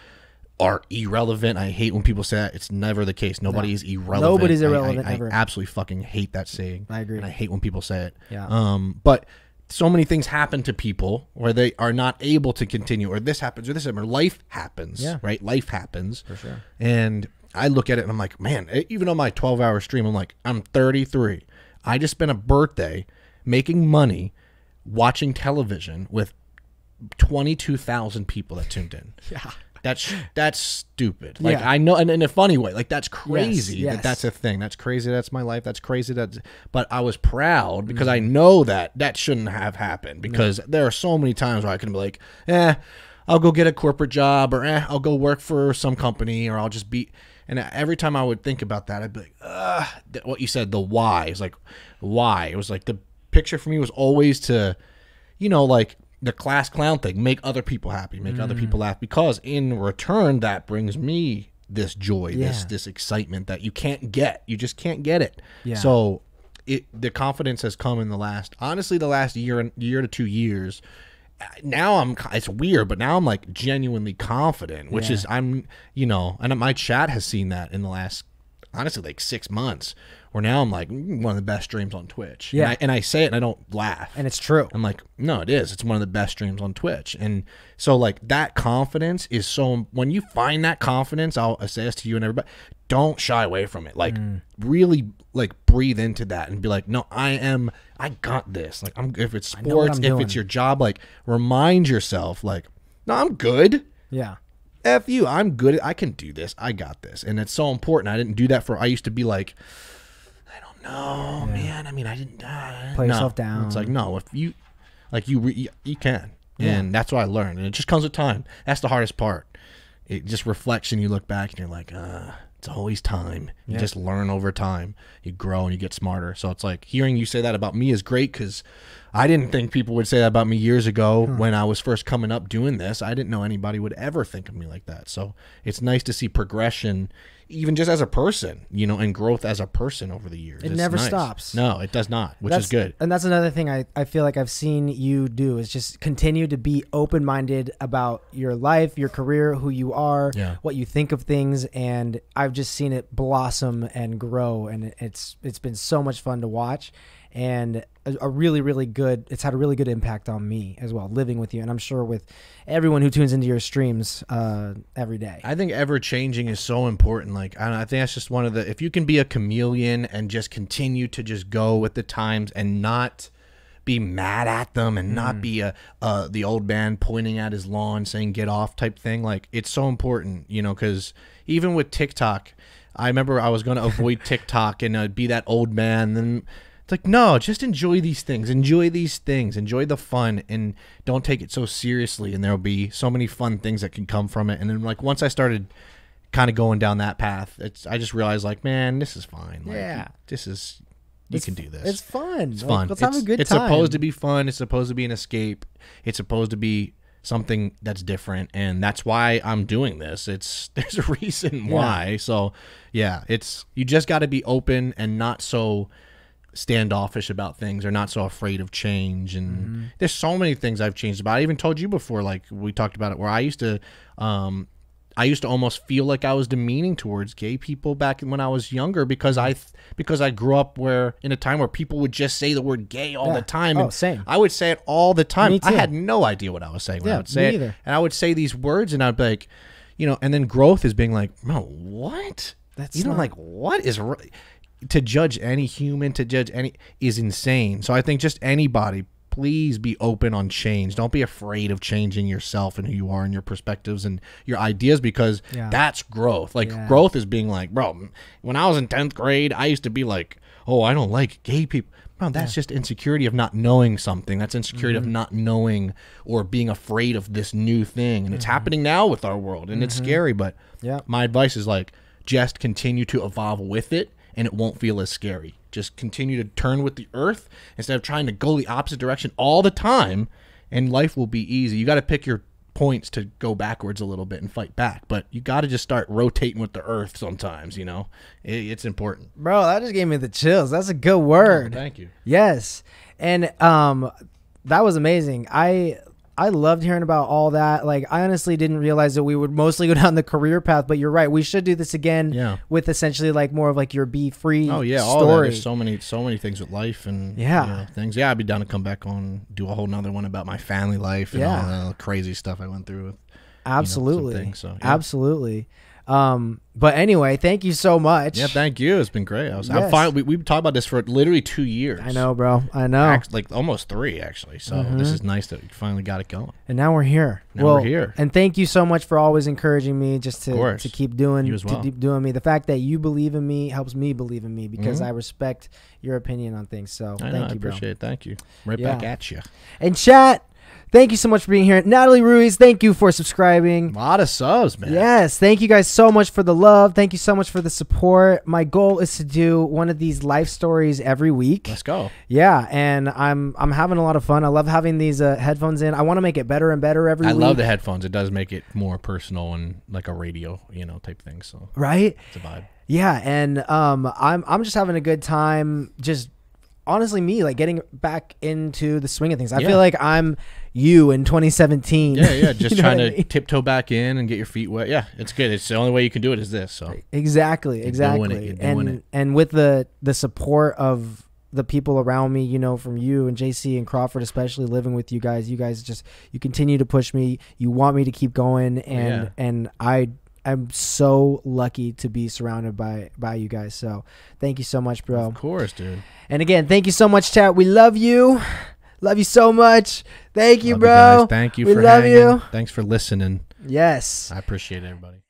are irrelevant. I hate when people say that. It's never the case. Nobody is irrelevant. Nobody's irrelevant ever. I absolutely fucking hate that saying. I agree. And I hate when people say it. Yeah. But so many things happen to people where they are not able to continue, or this happens, or this happens, or life happens. Yeah. Right? Life happens. For sure. And I look at it and I'm like, man, even on my 12-hour stream, I'm like, I'm 33. I just spent a birthday making money watching television with 22,000 people that tuned in. Yeah. That's stupid. Like, I know, and in a funny way, like, that's crazy yes. that's a thing. That's crazy. That's my life. That's crazy. But I was proud because I know that shouldn't have happened, because there are so many times where I can be like, I'll go get a corporate job, or I'll go work for some company, or I'll just be. And every time I would think about that, I'd be like, what you said, the why. It's like, why? It was like the picture for me was always to, like, the class clown thing, make other people happy, make other people laugh, because in return that brings me this joy, this excitement that you can't get. You just can't get it. Yeah. So the confidence has come in the last year to 2 years. Now it's weird, but now I'm like genuinely confident, which is and my chat has seen that in the last, honestly, like 6 months, where now I'm like one of the best streams on Twitch. Yeah. And I say it and I don't laugh. And it's true. I'm like, no, it is. It's one of the best streams on Twitch. And so like that confidence is so, when you find that confidence, I'll say this to you and everybody, don't shy away from it. Like really like breathe into that and be like, no, I got this. Like if it's sports, if it's your job, like remind yourself like, no, I'm good. Yeah. F you, I'm good. I can do this. I got this. And it's so important. I didn't do that I used to be like, I don't know, man. I mean, I didn't play yourself down. It's like, no, if you, like you can. And that's what I learned. And it just comes with time. That's the hardest part. It just reflects and you look back and you're like, it's always time. You just learn over time. You grow and you get smarter. So it's like hearing you say that about me is great, because I didn't think people would say that about me years ago when I was first coming up doing this. I didn't know anybody would ever think of me like that. So it's nice to see progression even just as a person, you know, and growth as a person over the years. It It's never nice. stops. No, it does not, which is good. And that's another thing I feel like I've seen you do is just continue to be open-minded about your life, your career, who you are, what you think of things. And I've just seen it blossom and grow. And it's been so much fun to watch. And a really, really good, it's had a really good impact on me as well, living with you. And I'm sure with everyone who tunes into your streams every day. I think ever changing is so important. Like, I think that's just one of the, if you can be a chameleon and just continue to just go with the times and not be mad at them and not be the old man pointing at his lawn saying get off type thing. Like, it's so important, you know, because even with TikTok, I remember I was going to avoid TikTok and be that old man. Then it's like, no, just enjoy these things. Enjoy these things. Enjoy the fun and don't take it so seriously. And there'll be so many fun things that can come from it. And then, like, once I started kind of going down that path, I just realized, like, man, this is fine. Like, this is, you can do this. It's fun. It's fun. Let's have a good It's time. supposed to be fun. It's supposed to be an escape. It's supposed to be something that's different. And that's why I'm doing this. There's a reason why. So, yeah, you just got to be open and not so standoffish about things or not so afraid of change. And there's so many things I've changed about. I even told you before, like we talked about it, where I used to almost feel like I was demeaning towards gay people back when I was younger because I grew up in a time where people would just say the word gay all the time. And same. I would say it all the time. Me too. I had no idea what I was saying when I would say me it. either. And I would say these words and I'd be like, you know, and then growth is being like, no, what? That's like, what is to judge any human, is insane. So I think just anybody, please be open on change. Don't be afraid of changing yourself and who you are and your perspectives and your ideas, because that's growth. Like, growth is being like, bro, when I was in 10th grade, I used to be like, oh, I don't like gay people. Bro, that's just insecurity of not knowing something. That's insecurity of not knowing or being afraid of this new thing. And it's happening now with our world, and it's scary. But my advice is, like, just continue to evolve with it, and it won't feel as scary. Just continue to turn with the earth instead of trying to go the opposite direction all the time, and life will be easy. You got to pick your points to go backwards a little bit and fight back, but you got to just start rotating with the earth sometimes, you know? It's important. Bro, that just gave me the chills. That's a good word. Oh, thank you. Yes. And that was amazing. I loved hearing about all that. Like, I honestly didn't realize that we would mostly go down the career path, but you're right. We should do this again with essentially like more of like your be free all story. There's so many things with life and you know, things. Yeah, I'd be down to come back on, do a whole nother one about my family life and all the crazy stuff I went through with absolutely, some things, so, absolutely. But anyway, thank you so much. Yeah, thank you. It's been great. I'm fine. We've talked about this for literally 2 years. I know, bro. I know. Like almost 3, actually. So this is nice that we finally got it going. And now we're here. We're here. And thank you so much for always encouraging me just to keep doing, you as well. to keep doing me. The fact that you believe in me helps me believe in me because I respect your opinion on things. So thank you, bro. I appreciate it. Thank you. Right back at you. And chat, thank you so much for being here. Natalie Ruiz, thank you for subscribing. A lot of subs, man. Yes, thank you guys so much for the love. Thank you so much for the support. My goal is to do one of these life stories every week. Let's go. Yeah, and I'm having a lot of fun. I love having these headphones in. I want to make it better and better every week. I love the headphones. It does make it more personal and like a radio, type thing. So right, it's a vibe. Yeah, and I'm just having a good time. Just honestly, me like getting back into the swing of things. I feel like I'm you in 2017. Yeah, just trying to tiptoe back in and get your feet wet. Yeah, it's good. It's the only way you can do it is this. So exactly. You're doing it. And with the support of the people around me, from you and JC and Crawford, especially living with you guys you continue to push me. You want me to keep going, and I'm so lucky to be surrounded by you guys. So thank you so much, bro. Of course, dude. And again, thank you so much, chat. We love you. Love you so much. Thank you, love bro. You guys. Thank you for love hanging. you. Thanks for listening. Yes. I appreciate it, everybody.